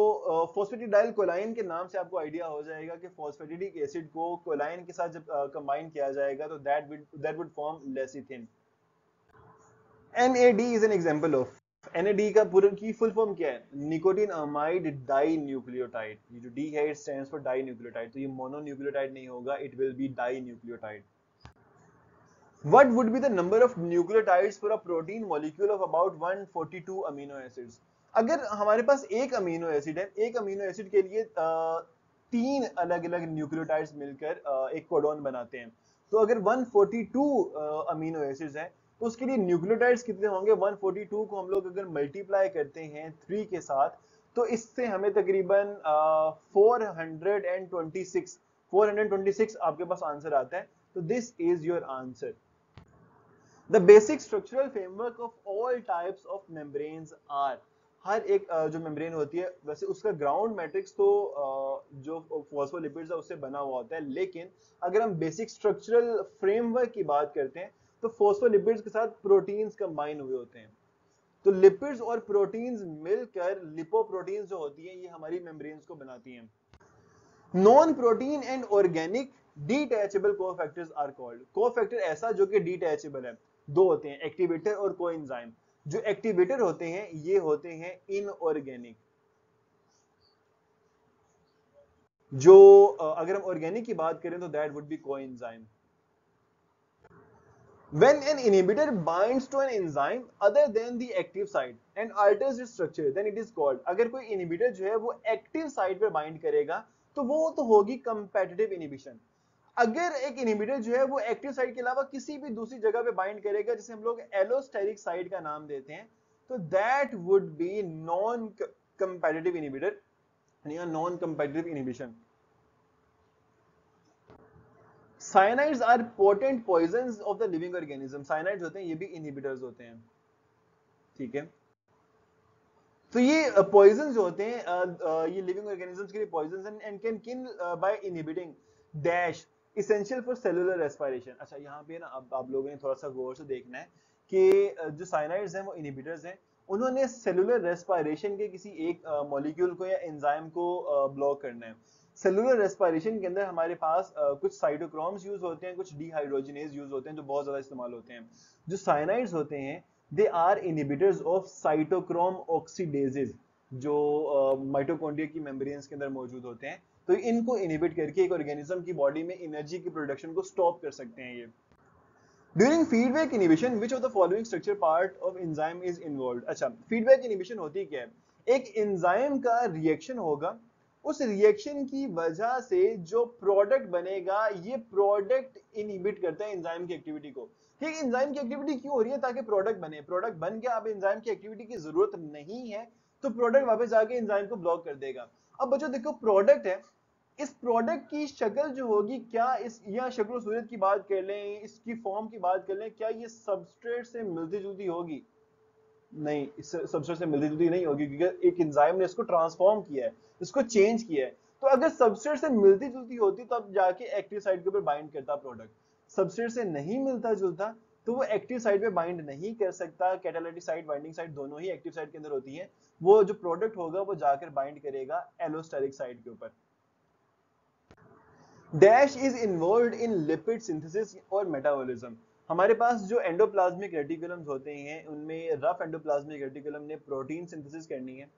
फॉस्फेटिडाइल कोलाइन के नाम से आपको आइडिया हो जाएगा कि फॉस्फेटिडिक एसिड को कोलाइन के साथ जब कंबाइन किया जाएगा तो that would form lecithin. NAD is an example of, NAD का पूरा की फुल फॉर्म क्या है? Nicotinamide dinucleotide. ये जो डी है it stands for dinucleotide, तो ये मोनोन्यूक्लियोटाइड नहीं होगा, it will be dinucleotide. What would be the number of nucleotides for a protein molecule of about 142 amino acids? अगर हमारे पास एक अमीनो एसिड है, एक अमीनो एसिड के लिए तीन अलग अलग न्यूक्लियोटाइड्स मिलकर एक कोडोन बनाते हैं। तो अगर 142 अमीनो एसिड्स हैं तो उसके लिए न्यूक्लियोटाइड्स कितने होंगे? 142 को हम लोग अगर मल्टीप्लाई करते हैं 3 के साथ तो इससे हमें तकरीबन 426 आपके पास आंसर आता है। तो this is your answer. The basic structural framework of all types of membranes are, हर एक जो मेम्ब्रेन होती है वैसे उसका ग्राउंड मैट्रिक्स तो जो फॉस्फोलिपिड्स है उससे बना हुआ होता है, लेकिन अगर हम बेसिक स्ट्रक्चरल फ्रेमवर्क की बात करते हैं तो फॉस्फोलिपिड्स के साथ प्रोटीन्स कंबाइन हुए होते हैं। तो लिपिड्स और प्रोटीन्स मिलकर लिपोप्रोटीन्स जो होती हैं ये हमारी मेम्ब्रेन्स को बनाती हैं। Non protein and organic detachable cofactors are called. Cofactor ऐसा जो कि डिटैचेबल है, दो होते हैं, एक्टिवेटर और कोएंजाइम। जो एक्टिवेटर होते हैं ये होते हैं इनऑर्गेनिक। जो अगर हम ऑर्गेनिक की बात करें तो that would B coenzyme. When an inhibitor binds to an enzyme other than the active site and alters its structure, then it is called, अगर कोई inhibitor जो है वो एक्टिव साइट पर बाइंड करेगा तो वो तो होगी कंपेटिटिव इनहिबिशन। अगर एक इनहिबिटर जो है वो एक्टिव साइट के अलावा किसी भी दूसरी जगह पे बाइंड करेगा जिसे हम लोग एलोस्टेरिक साइट का नाम देते हैं, तो that would be non competitive inhibitor या non competitive inhibition. Cyanides are potent poisons of the living organism. Cyanides होते हैं ये भी इनहिबिटर्स होते हैं, ठीक है। तो ये पॉइजन जो होते हैं ये लिविंग ऑर्गेनिजम्स के लिए poison and can kill by inhibiting dash essential for cellular respiration. अच्छा यहाँ पे ना अब आप लोगों ने थोड़ा सा गौर से देखना है कि जो साइनाइड्स हैं वो इनहिबिटर्स हैं, उन्होंने सेलुलर रेस्पिरेशन के किसी एक मॉलिक्यूल को या एंजाइम को ब्लॉक करना है। सेलुलर रेस्पिरेशन के अंदर हमारे पास कुछ साइटोक्रोम्स यूज होते हैं, कुछ डिहाइड्रोजिनेज यूज होते हैं जो बहुत ज्यादा इस्तेमाल होते हैं। जो साइनाइड्स होते हैं they are inhibitors of cytochrome oxidases जो माइटोकॉन्ड्रिया की मेम्ब्रेन्स के अंदर मौजूद होते हैं। तो इनको इनहिबिट करके एक ऑर्गेनिज्म की बॉडी में एनर्जी की प्रोडक्शन को स्टॉप कर सकते हैं ये। During feedback inhibition which of the following structure part of enzyme is involved. अच्छा फीडबैक इनहिबिशन होती क्या है? एक एंजाइम का रिएक्शन होगा उस रिएक्शन की वजह से जो प्रोडक्ट बनेगा, ये प्रोडक्ट इनहिबिट करता है एंजाइम की एक्टिविटी को। ठीक, एंजाइम की एक्टिविटी क्यों हो रही है? ताकि प्रोडक्ट बने। प्रोडक्ट बन गया, अब एंजाइम की एक्टिविटी की जरूरत नहीं है, तो प्रोडक्ट वापस जाके एंजाइम को ब्लॉक कर देगा। अब बच्चों देखो, प्रोडक्ट है, इस प्रोडक्ट की शक्ल जो होगी, क्या इस या शक्ल सूरत की बात कर लें, इसकी फॉर्म की बात कर लें, क्या ये सबस्ट्रेट से मिलती जुलती होगी? नहीं, इस सबस्ट्रेट से मिलती जुलती नहीं होगी, क्योंकि एक एंजाइम ने इसको ट्रांसफॉर्म किया है, इसको चेंज किया है। तो अगर सबस्ट्रेट से मिलती जुलती होती तो अब जाके एक्टिव साइट के ऊपर बाइंड करता प्रोडक्ट। सबस्ट्रेट से नहीं मिलता जुलता तो वो एक्टिव साइट पे बाइंड नहीं कर सकता। कैटालिटिक साइट, बाइंडिंग साइट दोनों ही एक्टिव साइट के अंदर होती है। वो जो प्रोडक्ट होगा वो जाकर बाइंड करेगा एलोस्टेरिक साइट के ऊपर। Dash is involve in lipid synthesis और मेटाबॉलिज्म। हमारे पास जो एंडोप्लाज्मिक रेटिकुलम्स होते हैं, उनमें रफ एंडोप्लाज्मिक रेटिकुलम ने प्रोटीन सिंथेसिस करनी है,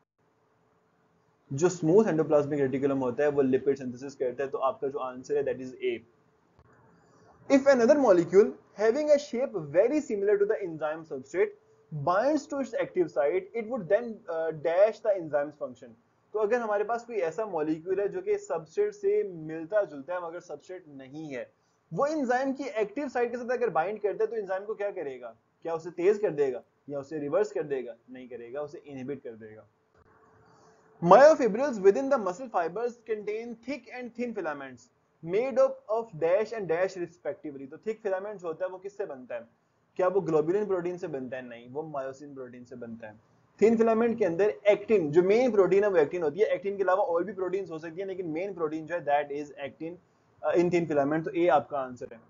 जो स्मूथ एंडोप्लाज्मिक रेटिकुलम होता है वो लिपिड सिंथेसिस करता है। तो आपका जो आंसर है that is A. If another molecule having a shape very similar to the enzyme substrate binds to its active site, it would then dash the enzyme's function. तो अगर हमारे पास कोई ऐसा मॉलिक्यूल है जो कि सबस्ट्रेट से मिलता जुलता है मगर सबस्ट्रेट नहीं है, वो एंजाइम की एक्टिव साइट के साथ अगर बाइंड करता है तो एंजाइम को क्या करेगा? क्या उसे तेज कर देगा या उसे रिवर्स कर देगा? नहीं करेगा, उसे इनहिबिट कर देगा। Myofibrils within the muscle fibers contain thick and thin filaments made up of dash and dash respectively. तो thick filaments होता है वो किससे बनता है? क्या वो ग्लोबुलिन प्रोटीन से बनता है? नहीं, वो मायोसिन प्रोटीन से बनता है। थिन फिलामेंट के अंदर एक्टिन, जो मेन प्रोटीन है वो एक्टिन होती है। एक्टिन के अलावा और भी प्रोटीन्स हो सकती है, लेकिन मेन प्रोटीन जो है that is actin in thin filament. तो ए आपका आंसर है।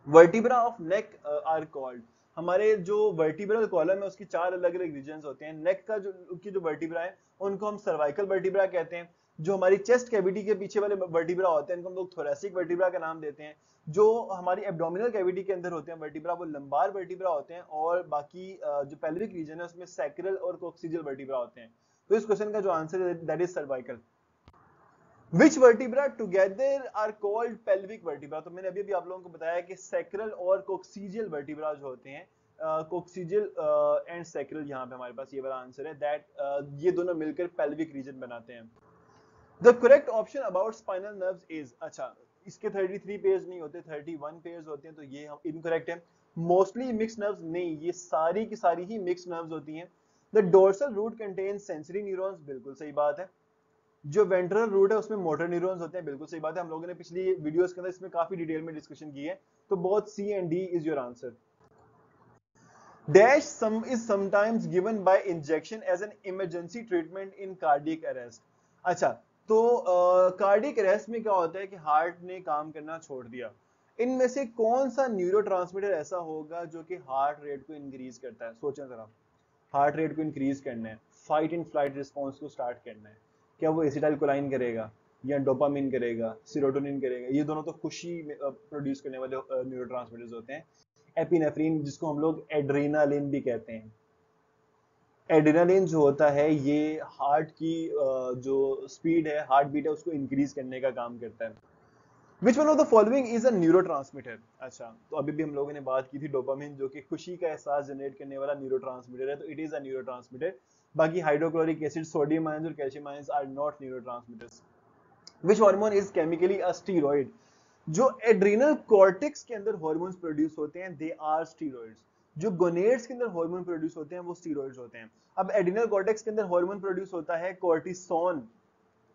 Vertebra of neck are called. हमारे जो वर्टिब्रल कॉलम है उसकी चार अलग अलग रीजन्स होते हैं। नेक का जो की जो वर्टिब्रा है उनको हम सर्वाइकल वर्टिब्रा कहते हैं। जो हमारी चेस्ट कैविटी के पीछे वाले वर्टिब्रा होते हैं उनको हम लोग थोरेसिक वर्टिब्रा का नाम देते हैं। जो हमारी एब्डोमिनल कैविटी के अंदर होते हैं वर्टिब्रा वो लंबार वर्टिब्रा होते हैं। और बाकी जो पेल्विक रीजन है उसमें सैक्रल और कोक्सीजियल वर्टिब्रा होते हैं। तो इस क्वेश्चन का जो आंसर है that is cervical. Which vertebra together are called pelvic vertebra? तो मैंने अभी आप लोगों को बताया कि sacral और coccygeal vertebra जो होते हैं, coccygeal and sacral, यहाँ पे हमारे पास ये वाला आंसर है that ये दोनों मिलकर pelvic region बनाते हैं। The correct option about spinal nerves is, अच्छा इसके 33 पेयर्स नहीं होते, 31 पेयर्स होते हैं, तो ये हम इनकरेक्ट है। मोस्टली मिक्स नर्व्स नहीं, ये सारी की सारी ही मिक्स नर्व्स होती हैं। The dorsal root contains sensory neurons, बिल्कुल सही बात है। जो वेंट्रल रूट है उसमें मोटर न्यूरॉन्स होते हैं, बिल्कुल सही बात है। हम लोगों ने पिछली वीडियोस के अंदर इसमें काफी डिटेल में डिस्कशन की है। तो both C and D is your answer. Dash some is sometimes given by injection as an emergency treatment in cardiac arrest. अच्छा, तो कार्डियक अरेस्ट में क्या होता है कि हार्ट ने काम करना छोड़ दिया। इनमें से कौन सा न्यूरोट्रांसमीटर ऐसा होगा जो कि हार्ट रेट को इंक्रीज करता है? सोचें जरा, हार्ट रेट को इंक्रीज करना है, फाइट एंड फ्लाइट रिस्पॉन्स को स्टार्ट करना है, क्या वो एसिटाइलकोलाइन करेगा या डोपामिन करेगा, सीरोटोनिन करेगा? ये दोनों तो खुशी प्रोड्यूस करने वाले न्यूरोट्रांसमीटर्स होते हैं। एपिनेफ्रिन, जिसको हम लोग एड्रेनालिन भी कहते हैं। एड्रेनालिन जो होता है ये हार्ट की जो स्पीड है, हार्ट बीट है, उसको इंक्रीज करने का काम करता है। Which one of the following is a neurotransmitter? अच्छा, तो अभी भी हम लोगों ने बात की थी डोपामिन, जो कि खुशी का एहसास जनरेट करने वाला न्यूरोट्रांसमीटर है, तो इट इज अ न्यूरोट्रांसमीटर। बाकी हाइड्रोक्लोरिक एसिड, सोडियम आयंस और calcium ions are not neurotransmitters. Which hormone is chemically a steroid? जो एड्रिनल कॉर्टेक्स के अंदर हार्मोन्स प्रोड्यूस होते हैं दे आर स्टीरॉइड्स। जो गोनेड्स के अंदर हार्मोन प्रोड्यूस होते हैं वो स्टीरॉइड्स होते हैं। अब एड्रिनल कॉर्टेक्स के अंदर हार्मोन प्रोड्यूस होता है कॉर्टिसोन,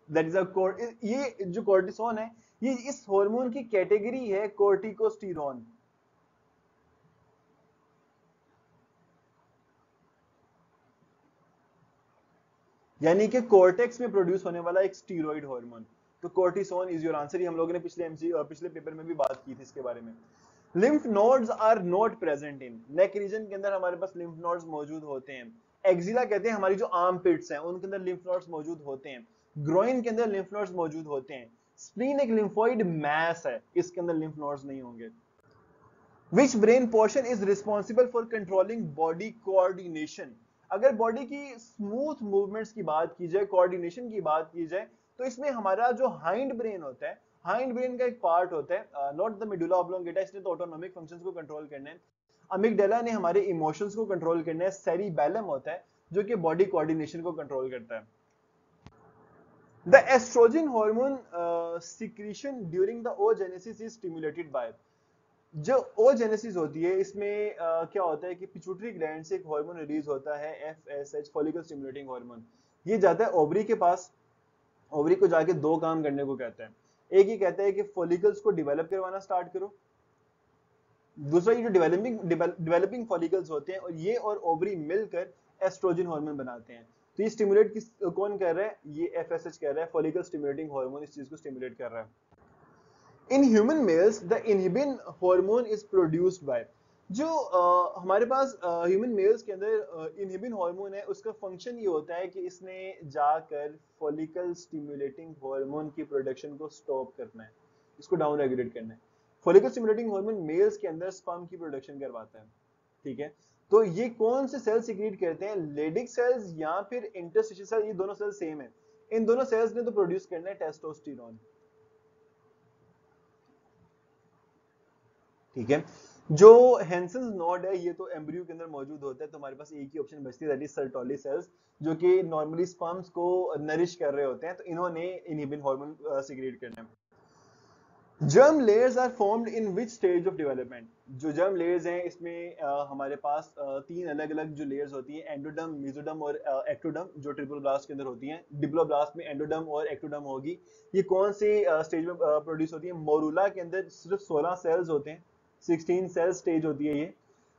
दैट इज अ, ये जो कॉर्टिसोन है ये इस हार्मोन की कैटेगरी है कॉर्टिकोस्टेरॉन। यानी कि कॉर्टेक्स में प्रोड्यूस होने वाला एक स्टीरॉइड हार्मोन। तो कॉर्टिसोन इज योर आंसर। ये हम लोगों ने पिछले पेपर में भी बात की थी इसके बारे में। Lymph nodes are not present in, neck region के अंदर हमारे पास लिम्फ नोड्स मौजूद होते हैं। एक्सिला कहते हैं हमारी जो आर्म पिट्स हैं उनके अंदर लिम्फ नोड्स मौजूद होते हैं। ग्रोइन के अंदर लिम्फ नोड्स मौजूद होते हैं। स्प्लीन एक लिम्फोइड मैस है, इसके अंदर लिम्फ नोड्स नहीं होंगे। Which brain portion is responsible for controlling body coordination? अगर बॉडी की स्मूथ मूवमेंट्स की बात की जाए, कोऑर्डिनेशन की बात की जाए, तो इसमें हमारा जो हाइंड ब्रेन होता है, हाइंड ब्रेन का एक पार्ट होता है, नॉट द मेडुला ऑब्लोंगेटा, इसने तो ऑटोनॉमिक फंक्शंस को कंट्रोल करना है। अमिगडाला ने हमारे इमोशंस को कंट्रोल करना है। सेरिबेलम होता है जो कि बॉडी कोऑर्डिनेशन को कंट्रोल करता है। The estrogen hormone secretion during the oogenesis is stimulated by, जो oogenesis होती है इसमें क्या होता है कि पिट्यूटरी ग्लैंड से एक हार्मोन रिलीज होता है FSH, फॉलिकल स्टिमुलेटिंग हार्मोन। ये जाता है ओवरी के पास, ओवरी को जाके दो काम करने को कहता है। एक ही कहता है कि फॉलिकल्स को डेवलप करवाना स्टार्ट करो, दूसरा ये जो डेवलपिंग फॉलिकल्स होते हैं और ये और ओवरी मिलकर एस्ट्रोजन हार्मोन बनाते हैं। तो ये स्टिमुलेट कौन कर रहा है? ये FSH कर रहा है, फॉलिकल स्टिमुलेटिंग हार्मोन इस चीज को स्टिमुलेट कर रहा है। In human mails the inhibin hormone is produced by, जो हमारे पास ह्यूमन मेल्स के अंदर इनहिबिन हार्मोन है, उसका फंक्शन ये होता है कि इसने जाकर फॉलिकल स्टिमुलेटिंग हार्मोन की प्रोडक्शन को स्टॉप करना है, इसको डाउन रेगुलेट करना है। फॉलिकल स्टिमुलेटिंग हार्मोन मेल्स के अंदर स्पर्म की प्रोडक्शन करवाता है, ठीक है। तो ये कौन से सेल सीक्रेट करते हैं? लेडिक सेल्स या फिर इंटरस्टिशियल सेल, ये दोनों सेल सेम है। इन दोनों सेल्स ने तो प्रोड्यूस करना है टेस्टोस्टेरोन, ठीक है। जो हेंसन्स नोड है ये तो एम्ब्रियो के अंदर मौजूद होता है, तो हमारे पास एक ही ऑप्शन बचती है, दैट इज सर्टोली सेल्स, जो कि नॉर्मली स्पर्म्स को नरिश कर रहे होते हैं, तो इन्होंने इनहिबिन हार्मोन सीक्रेट करना है। Germ layers are formed in which stage of development, जो जर्म लेयर्स हैं इसमें हमारे पास तीन अलग अलग जो लेयर्स होती हैं, एंडोडर्म, मेसोडर्म और एक्टोडर्म, जो ट्रिप्लोब्लास्ट के अंदर होती हैं। डिप्लोब्लास्ट में एंडोडर्म और एक्टोडर्म होगी। ये कौन से स्टेज में प्रोड्यूस होती है? मोरूला के अंदर सिर्फ 16 सेल्स होते हैं, 16 सेल स्टेज होती है ये।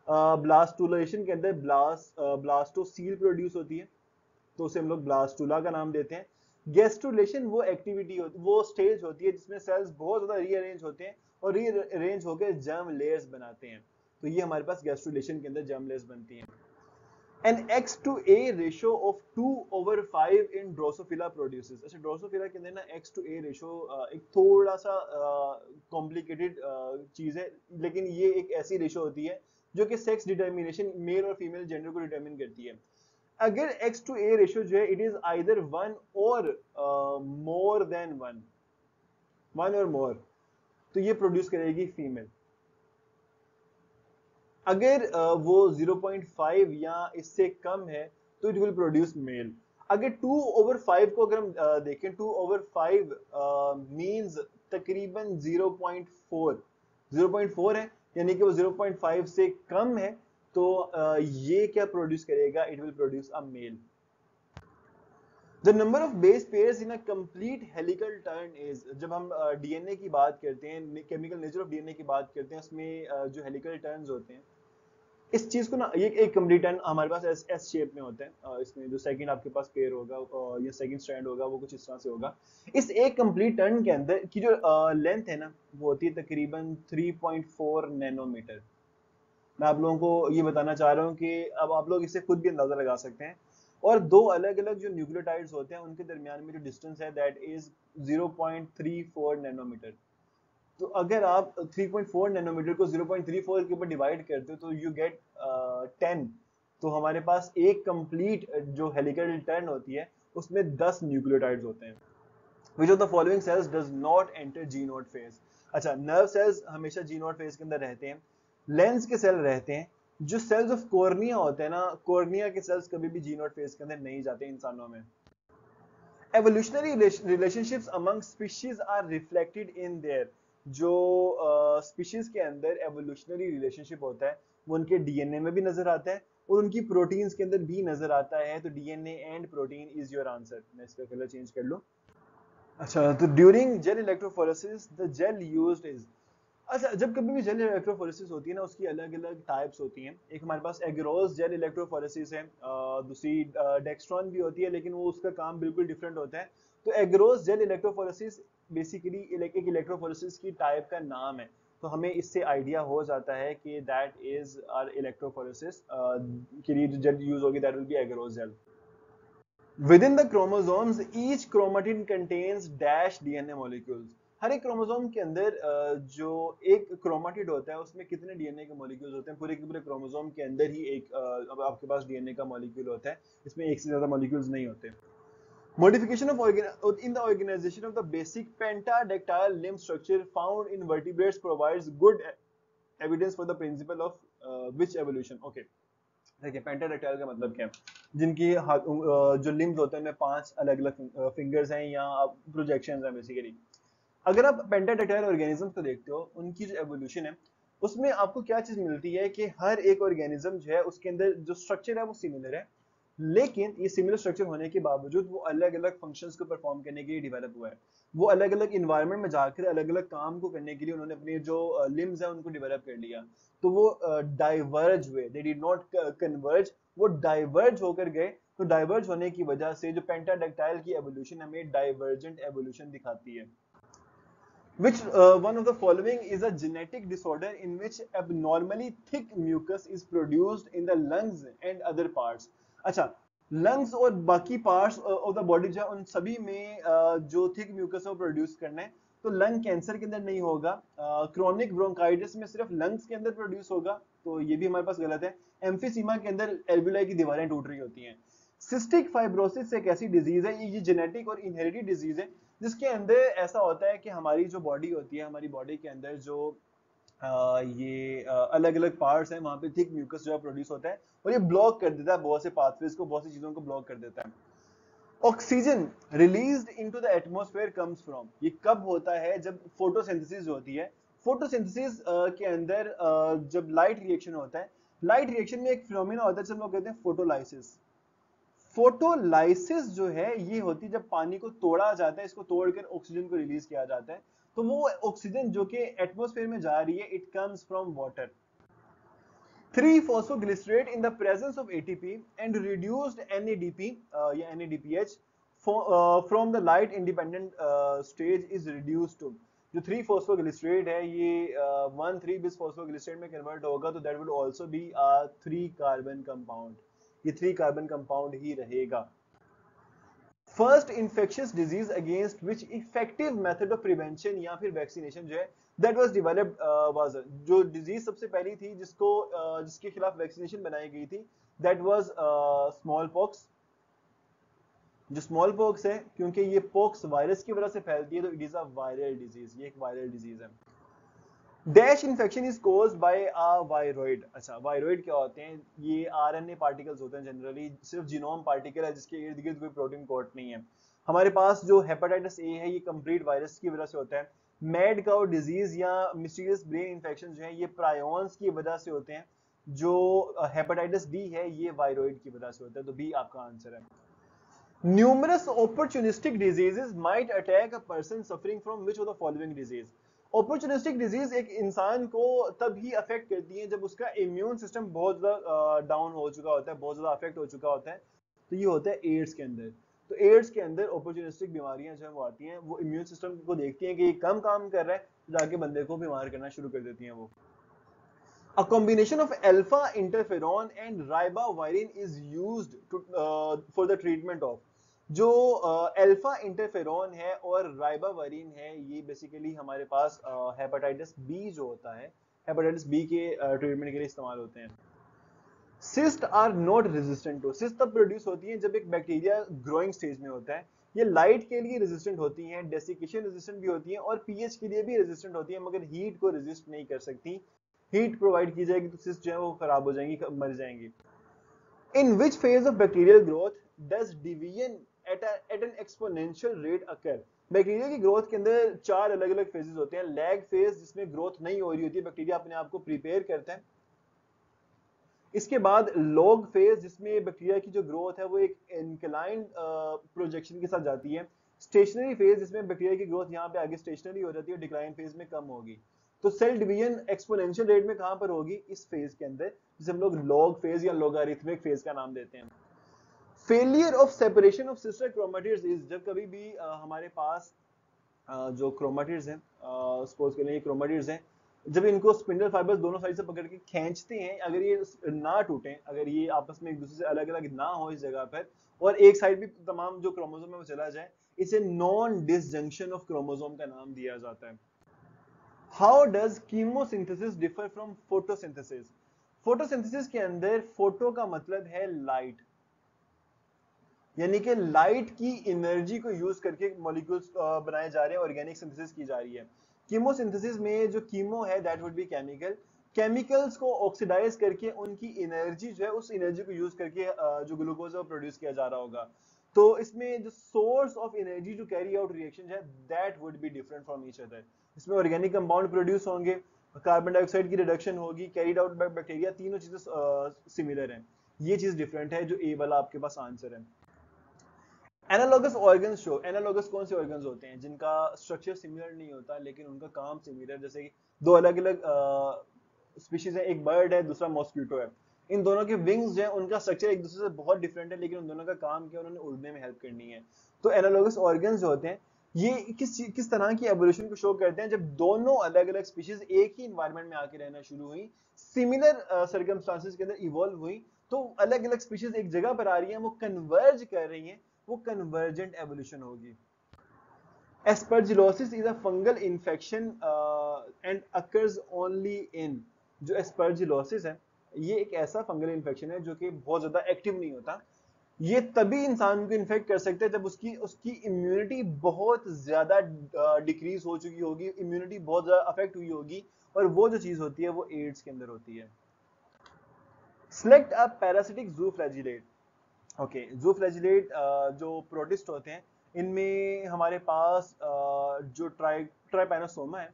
ब्लास्टुलेशन के अंदर ब्लास्टोसील प्रोड्यूस होती है, तो उसे हम लोग ब्लास्टुला का नाम देते हैं। गेस्टुलेशन वो एक्टिविटी होती, वो स्टेज होती है जिसमें सेल्स बहुत ज्यादा रीअरेंज होते हैं और रीअरेंज होकर जर्म लेयर्स बनाते हैं, तो ये हमारे पास गेस्टुलेशन के अंदर जर्म लेयर्स बनती हैं। An X to A ratio of 2/5 in Drosophila produces, अच्छा ड्रोसोफिला के अंदर ना X to A रेशो एक थोड़ा सा कॉम्प्लिकेटेड चीज है, लेकिन ये एक ऐसी रेशो होती है जो कि सेक्स डिटर्मिनेशन, मेल और फीमेल जेंडर को डिटर्मिन करती है। अगर X to A रेशो जो है इट इज आइदर 1 और मोर देन 1, 1 और मोर, तो ये प्रोड्यूस करेगी फीमेल। अगर वो 0.5 या इससे कम है तो इट विल प्रोड्यूस मेल। अगर 2/5 को अगर हम देखें, 2/5 मींस तकरीबन 0.4, 0.4 है, यानी कि वो 0.5 से कम है, तो ये क्या प्रोड्यूस करेगा? It will produce a male. The number of base pairs in a complete helical turn is, जब हम DNA की बात करते हैं, केमिकल नेचर ऑफ DNA की बात करते हैं, उसमें जो हेलिकल टर्न्स होते हैं, इस चीज को ना, ये एक कंप्लीट टर्न हमारे पास एस शेप में होता है। इसमें जो सेकंड आपके पास पेयर होगा या सेकंड स्ट्रैंड होगा वो कुछ इस तरह से होगा। इस एक कंप्लीट टर्न के अंदर की जो लेंथ है ना, वो होती है तकरीबन 3.4 नैनोमीटर। मैं आप लोगों को ये बताना चाह रहा हूँ कि अब आप लोग इससे खुद भी अंदाजा लगा सकते हैं। और दो अलग अलग जो न्यूक्लियोटाइड्स होते हैं उनके दरमियान में जो डिस्टेंस है दैट इज 0.34 नैनोमीटर। तो अगर आप 3.4 नैनोमीटर को 0.34 के ऊपर डिवाइड करते हो तो यू गेट 10। तो हमारे पास एक कंप्लीट जो हेलिकल टर्न होती है उसमें 10 न्यूक्लियोटाइड्स होते हैं। Which of the following cells does not enter G0 phase? अच्छा, नर्व सेल्स हमेशा G0 फेज के अंदर रहते हैं, लेंस के सेल रहते हैं। जो सेल्स ऑफ कॉर्निया होते हैं ना, कॉर्निया के सेल्स कभी भी G0 फेज के अंदर नहीं जाते इंसानों में। Evolutionary relationships among species are reflected in their, जो स्पीशीज के अंदर एवोल्यूशनरी रिलेशनशिप होता है वो उनके डीएनए में भी नजर आता है और उनकी प्रोटीन्स के अंदर भी नजर आता है। तो DNA and protein is your answer. मैं इसका कलर चेंज कर लूं। अच्छा, तो during gel electrophoresis the gel used is, अच्छा जब कभी भी जेल इलेक्ट्रोफोरेसिस होती है ना, उसकी अलग अलग टाइप्स होती हैं। एक हमारे पास एग्रोस जेल इलेक्ट्रोफोरेसिस है, दूसरी डेक्स्ट्रॉन भी होती है, लेकिन वो उसका काम बिल्कुल डिफरेंट होता है। तो एग्रोस जेल इलेक्ट्रोफोरेसिस बेसिकली एक इलेक्ट्रोफोरेसिस की टाइप का नाम है, तो हमें इससे आइडिया हो जाता है कि दैट इज आर इलेक्ट्रोफोरेसिस के लिए जो जेल यूज होगी that will be agarose gel. Within the chromosomes, each chromatin contains dash DNA molecules. हर एक क्रोमोसोम के अंदर जो एक क्रोमाटिड होता है उसमें कितने डीएनए के मॉलिक्यूल्स होते हैं? पूरे के पूरे क्रोमोसोम के अंदर ही एक आपके पास डीएनए का मॉलिक्यूल होता है, इसमें एक से ज्यादा मॉलिक्यूल्स नहीं होते। Modification of in the organization of the basic pentadactyl limb structure found in vertebrates provides good evidence for the principle of which evolution? Okay. देखिए पेंटाडेक्टाइल का मतलब क्या है, जिनकी जो लिम्स होते हैं उनमें 5 अलग अलग फिंगर्स हैं या प्रोजेक्शंस हैं बेसिकली। अगर आप पेंटाडेक्टाइल ऑर्गेनिज्म को देखते हो, उनकी जो एवोल्यूशन है उसमें आपको क्या चीज मिलती है कि हर एक ऑर्गेनिज्म जो है उसके अंदर जो स्ट्रक्चर है वो सिमिलर है, लेकिन ये सिमिलर स्ट्रक्चर होने के बावजूद वो अलग अलग फंक्शंस को परफॉर्म करने के लिए डेवलप हुआ है। वो अलग अलग इन्वायरमेंट में जाकर अलग अलग काम को करने के लिए उन्होंने अपने जो लिम्स है उनको डेवलप कर लिया। तो वो डाइवर्ज हुए, दे डिड नॉट कन्वर्ज, वो डाइवर्ज होकर गए। तो डाइवर्ज होने की वजह से जो पेंटाडेक्टाइल की एवोल्यूशन हमें डाइवर्जेंट एवोल्यूशन दिखाती है। Which one of the following is a genetic disorder in which abnormally thick mucus is produced in the lungs and other parts? अच्छा, lungs और बाकी parts of the body जो है उन सभी में जो thick mucus है वो produce करना है। तो लंग कैंसर के अंदर नहीं होगा, क्रोनिक ब्रोंकाइटिस में सिर्फ लंग्स के अंदर प्रोड्यूस होगा, तो ये भी हमारे पास गलत है। एम्फीसीमा के अंदर एल्वियोलाई की दीवारें टूट रही होती हैं। सिस्टिक फाइब्रोसिस एक ऐसी डिजीज है, ये जेनेटिक और इनहेरिटेड डिजीज है, जिसके अंदर ऐसा होता है कि हमारी जो बॉडी होती है, हमारी बॉडी के अंदर जो ये अलग अलग पार्ट्स हैं वहां पे थिक म्यूकस जो है प्रोड्यूस होता है और ये ब्लॉक कर देता है बहुत से पाथवेज को, बहुत सी चीजों को ब्लॉक कर देता है। Oxygen released into the atmosphere comes from, ये कब होता है? जब फोटोसिंथेसिस होती है। फोटोसिंथेसिस के अंदर जब लाइट रिएक्शन होता है, लाइट रिएक्शन में एक फिनोमेना होता है जिसे हम लोग कहते हैं फोटोलाइसिस। फोटोलाइसिस जो है ये होती है जब पानी को तोड़ा जाता है, इसको तोड़कर ऑक्सीजन को रिलीज किया जाता है। तो वो ऑक्सीजन जो कि एटमॉस्फेयर में जा रही है, it comes from water. 3-phosphoglycerate in the presence of ATP and reduced NADP या NADPH from the light independent stage is reduced to, जो 3-phosphoglycerate है ये 1,3-bis-phosphoglycerate में कन्वर्ट होगा, तो that would also be a 3-carbon compound, ये 3-carbon compound ही रहेगा। First infectious disease against which effective method of prevention या फिर वैक्सीनेशन जो है दैट वाज डेवलप्ड वाज, जो डिजीज सबसे पहली थी जिसको जिसके खिलाफ वैक्सीनेशन बनाई गई थी, दैट वाज स्मॉल पॉक्स। जो स्मॉल पॉक्स है, क्योंकि ये पॉक्स वायरस की वजह से फैलती है, तो it is a viral disease, ये एक वायरल डिजीज है। Dash infection is caused by a viroid. अच्छा, वायरॉइड क्या होते हैं? ये आरएनए पार्टिकल्स होते हैं, जनरली सिर्फ जीनोम पार्टिकल है जिसके इर्द गिर्द कोई प्रोटीन कोट नहीं है। हमारे पास जो हेपेटाइटिस ए है ये कंप्लीट वायरस की वजह से होता है। मैड काउ डिजीज या मिस्टीरियस ब्रेन इन्फेक्शन जो है ये प्रायोन्स की वजह से होते हैं। जो हेपेटाइटिस बी है ये वायरॉइड की वजह से होता है, तो बी आपका आंसर है। Numerous opportunistic diseases might attack a person suffering from which of the following disease? Opportunistic disease एक इंसान को तभी अफेक्ट करती है जब उसका इम्यून सिस्टम बहुत ज्यादा डाउन हो चुका होता है, बहुत ज्यादा अफेक्ट हो चुका होता है। तो ये होता है एड्स के अंदर। तो एड्स के अंदर opportunistic बीमारियां जो है वो आती हैं, वो इम्यून सिस्टम को देखती हैं कि ये कम काम कर रहा है, तो जाके बंदे को बीमार करना शुरू कर देती हैं वो। A combination of alpha interferon and ribavirin is used for the treatment of, जो अल्फा इंटरफेरॉन है और राइबाविरिन है, ये बेसिकली हमारे पास हेपेटाइटिस बी जो होता है, हेपेटाइटिस बी के ट्रीटमेंट के लिए इस्तेमाल होते हैं। Cyst are not resistant to, cyst तब प्रोड्यूस होती है जब एक बैक्टीरिया ग्रोइंग स्टेज में होता है। ये लाइट के लिए रेजिस्टेंट होती हैं, डेसिकेशन रेजिस्टेंट भी होती हैं और पीएच के लिए भी रेजिस्टेंट होती है, मगर हीट को रेजिस्ट नहीं कर सकती। हीट प्रोवाइड की जाएगी तो सिस्ट जो है वो खराब हो जाएंगी, मर जाएंगी। In which phase of bacterial growth does division at an exponential rate occur? Bacteria की ग्रोथ के अंदर 4 अलग अलग फेजेस होते हैं। लैग फेज जिसमें ग्रोथ नहीं हो रही होती है, बैक्टीरिया अपने आप को प्रिपेयर करता है। इसके बाद लॉग फेज जिसमें बैक्टीरिया की जो ग्रोथ है वो एक इंक्लाइंड प्रोजेक्शन के साथ जाती है। स्टेशनरी फेज जिसमें बैक्टीरिया की ग्रोथ यहाँ पे आगे स्टेशनरी हो जाती है, डिक्लाइन फेज में कम होगी। तो सेल डिवीजन एक्सपोनेंशियल रेट में कहां पर होगी? इस फेज के अंदर, जिसे हम लोग लॉग फेज या लॉगरिथमिक फेज का नाम देते हैं। Failure of separation of sister chromatids is, जब कभी भी हमारे पास जो क्रोमेटिड्स हैं, सपोज के लिए क्रोमेटिड्स हैं, जब इनको स्पिंडल फाइबर्स दोनों साइड से पकड़ के खींचते हैं, अगर ये ना टूटें, अगर ये आपस में एक दूसरे से अलग अलग ना हो इस जगह पर, और एक साइड भी तमाम जो क्रोमोसोम है वो चला जाए, इसे नॉन डिसजंक्शन ऑफ क्रोमोसोम का नाम दिया जाता है। How does chemosynthesis differ from photosynthesis? Photosynthesis के अंदर फोटो का मतलब है लाइट, यानी कि लाइट की एनर्जी को यूज करके मॉलिक्यूल्स बनाए जा रहे हैं, ऑर्गेनिक सिंथेसिस की जा रही है। कीमोसिंथेसिस में जो कीमो है that would B chemical, chemicals को ऑक्सीडाइज करके उनकी एनर्जी जो है, उस एनर्जी को यूज करके जो ग्लूकोज है वो प्रोड्यूस किया जा रहा होगा। तो इसमें जो source of energy to carry out reaction है that would be different from each other. इसमें ऑर्गेनिक कंपाउंड प्रोड्यूस होंगे, कार्बन डाइऑक्साइड की रिडक्शन होगी, कैरीड आउट बाय बैक्टीरिया, तीनों चीजें सिमिलर हैं। ये चीज डिफरेंट है जो ए वाला आपके पास आंसर है। एनालॉगस ऑर्गन्स शो, एनालॉगस कौन से ऑर्गन्स होते हैं जिनका स्ट्रक्चर सिमिलर नहीं होता लेकिन उनका काम सिमिलर, जैसे कि दो अलग अलग स्पीशीज है, एक बर्ड है दूसरा मॉस्किटो है, इन दोनों के विंग्स जो है उनका स्ट्रक्चर एक दूसरे से बहुत डिफरेंट है लेकिन उन दोनों का काम क्या, उन्होंने उड़ने में हेल्प करनी है। तो एनालॉगस ऑर्गन्स जो होते हैं ये किस तरह की एवोल्यूशन को शो करते हैं, जब दोनों अलग अलग स्पीशीज एक ही एनवायरनमेंट में आके रहना शुरू हुई, सिमिलर सर्कमस्टांसेस के अंदर इवॉल्व हुई, तो अलग अलग स्पीशीज एक जगह पर आ रही हैं, वो कन्वर्ज कर रही हैं, वो कन्वर्जेंट एवोल्यूशन होगी। Aspergillosis is a fungal infection and occurs only in, जो aspergillosis है ये एक ऐसा फंगल इन्फेक्शन है जो कि बहुत ज्यादा एक्टिव नहीं होता। ये तभी इंसान को इन्फेक्ट कर सकते हैं जब उसकी उसकी इम्यूनिटी बहुत ज्यादा डिक्रीज हो चुकी होगी, इम्यूनिटी बहुत ज्यादा अफेक्ट हुई होगी, और वो जो चीज होती है वो एड्स के अंदर होती है। Select a parasitic zooflagellate. Okay, zooflagellate जो प्रोटिस्ट होते हैं इनमें हमारे पास जो ट्राइपैनोसोमा है,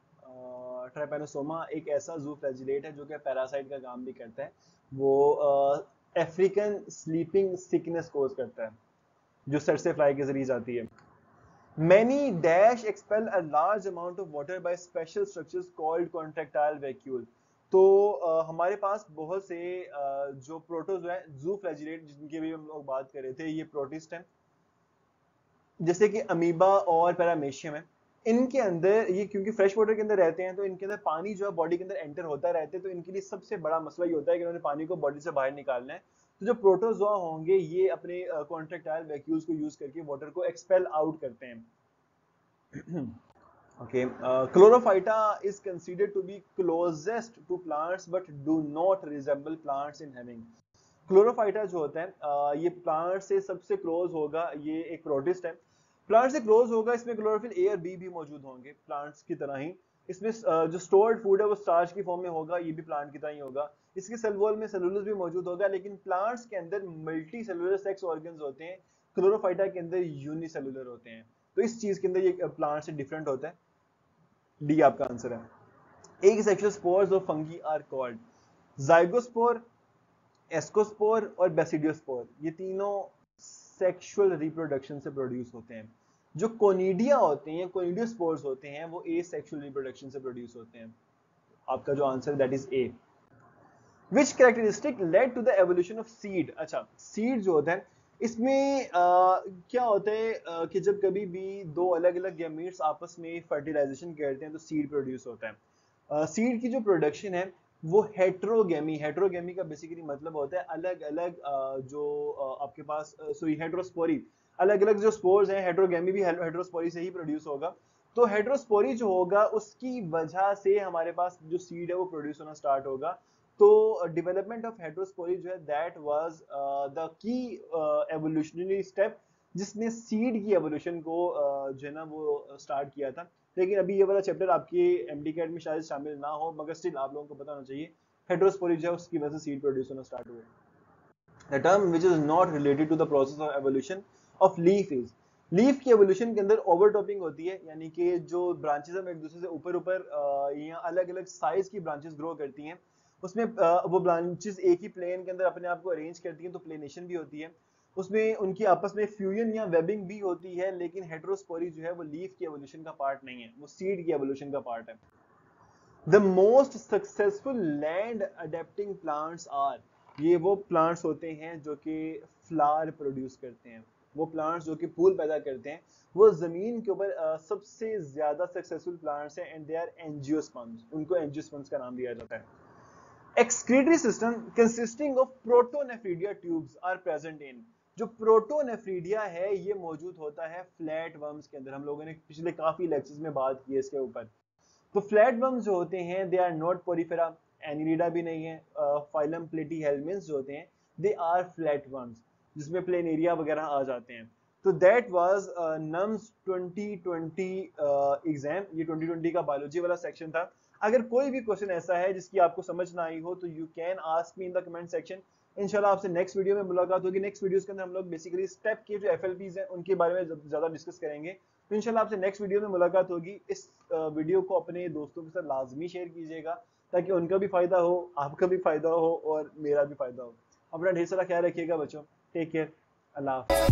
ट्राइपैनोसोमा एक ऐसा जूफ्लैजिलेट है जो कि पैरासाइट का काम भी करता है। वो अफ्रीकन स्लीपिंग सिकनेस कोज करता है जो सेट से फ्लाई के जरिए जाती है। Many dash expel a large amount of water by special structures called contractile vacuole। तो हमारे पास बहुत से जो प्रोटोजोआ है जूफ्लैजिलेट जिनकी भी हम लोग बात कर रहे थे, ये प्रोटिस्ट हैं जैसे कि अमीबा और पैरामेशियम है। इनके अंदर ये क्योंकि फ्रेश वाटर के अंदर रहते हैं तो इनके अंदर पानी जो है बॉडी के अंदर एंटर होता रहता है, तो इनके लिए सबसे बड़ा मसला ये होता है कि उन्होंने पानी को बॉडी से बाहर निकालना है। तो जो प्रोटोजोआ होंगे ये अपने कॉन्ट्रैक्टाइल वैक्यूल्स को यूज करके वाटर को एक्सपेल आउट करते हैं। Okay, Chlorophyta is considered to be closest to plants but do not resemble plants in having। Chlorophyta जो होता है ये प्लांट से सबसे क्लोज होगा, ये एक प्रोटिस्ट है, प्लांट से क्लोज होगा, इसमें क्लोरोफिल ए और बी भी मौजूद होंगे प्लांट्स की तरह ही। इसमें जो स्टोर्ड फूड है वो स्टार्च की फॉर्म में होगा, ये भी प्लांट की तरह ही होगा। इसके सेल वॉल में सेलुलोज भी मौजूद होगा, लेकिन प्लांट्स के अंदर मल्टी सेलुलर सेक्स ऑर्गन्स होते हैं, क्लोरोफाइटा के अंदर यूनिसेलुलर होते हैं। तो इस चीज के अंदर ये प्लांट से डिफरेंट होता है। डी आपका आंसर है। Asexual spores of fungi are called zygospore, ascospore और बेसिडियोस्पोर। ये तीनों सेक्सुअल रिप्रोडक्शन से प्रोड्यूस होते हैं। जो कोनिडिया होते हैं, कोनिडियोस्पोर्स होते हैं, वो ए सेक्सुअल रिप्रोडक्शन से प्रोड्यूस होते हैं। आपका जो answer that is A. Which characteristic led to the evolution of seed. अच्छा, सीड जो होता है इसमें क्या होता है कि जब कभी भी दो अलग अलग गैमीट्स आपस में फर्टिलाइजेशन करते हैं तो सीड प्रोड्यूस होता है। सीड की जो प्रोडक्शन है वो हेट्रोगेमी, हेट्रोगेमी का बेसिकली मतलब होता है अलग अलग जो आपके पास सॉरी हेट्रोस्पोरी, अलग अलग जो स्पोर्स हैं, हेट्रोगेमी भी हेट्रोस्पोरी से ही प्रोड्यूस होगा। तो हेट्रोस्पोरी जो होगा उसकी वजह से हमारे पास जो सीड है वो प्रोड्यूस होना स्टार्ट होगा। तो डेवलपमेंट ऑफ हेट्रोस्पोरी जो है that was the key evolutionary step जिसने सीड की एवोल्यूशन को जो है ना वो स्टार्ट किया था। लेकिन अभी ये वाला चैप्टर आपके एमडी कैट में शायद शामिल ना हो, मगर स्टिल आप लोगों को पता होना चाहिए हेट्रोस्पोरी जो है उसकी वजह से सीड प्रोड्यूस होना स्टार्ट हुआ। The term which is not related to the process of evolution of leaf is, leaf की एवोल्यूशन के अंदर ओवरटॉपिंग होती है, यानी कि जो ब्रांचेस हम एक दूसरे से ऊपर ऊपर या अलग अलग साइज की ब्रांचेस ग्रो करती हैं, उसमें वो ब्रांचेस एक ही प्लेन के अंदर अपने आप को अरेंज करती हैं, तो प्लेनेशन भी होती है। उसमें उनकी आपस में फ्यूजन या वेबिंग भी होती है, लेकिन हेट्रोस्पोरी जो है वो लीफ की एवोल्यूशन का पार्ट नहीं है, वो सीड की एवोल्यूशन का पार्ट है। The most successful land adapting plants are, ये वो प्लांट्स होते हैं जो कि फ्लावर प्रोड्यूस करते हैं, वो प्लांट्स जो कि फूल पैदा करते हैं, वो जमीन के ऊपर सबसे ज्यादा सक्सेसफुल प्लांट्स हैं, एंड दे आर एंजियोस्पर्म्स, उनको एंजियोस्पर्म्स का नाम दिया जाता है। Excretory system consisting of protonephridia tubes are present in, जो प्रोटोनेफ्रीडिया है ये मौजूद होता है फ्लैट वर्म्स के अंदर। हम लोगों ने पिछले काफी लेक्चर्स में बात की है इसके ऊपर। तो फ्लैट वर्म्स जो होते हैं they are not porifera, annelida भी नहीं है। फाइलम प्लेटीहेल्मिन्स जो होते हैं दे आर फ्लैट वर्म्स जिसमें प्लेनेरिया वगैरह आ जाते हैं। तो दैट वाज नम्स 2020 एग्जाम। ये 2020 का बायोलॉजी वाला सेक्शन था। अगर कोई भी क्वेश्चन ऐसा है जिसकी आपको समझ ना आई हो तो you can ask me in the comment section. इंशाल्लाह आपसे नेक्स्ट वीडियो में मुलाकात होगी। नेक्स्ट वीडियोस के अंदर हम लोग बेसिकली स्टेप के जो एफएलपीज हैं उनके बारे में ज्यादा डिस्कस करेंगे। तो इंशाल्लाह आपसे नेक्स्ट वीडियो में मुलाकात होगी। इस वीडियो को अपने दोस्तों के साथ लाजमी शेयर कीजिएगा ताकि उनका भी फायदा हो, आपका भी फायदा हो और मेरा भी फायदा हो। अपना ढेर सारा ख्याल रखिएगा बच्चों। Take care. अल्लाह हाफ़िज़।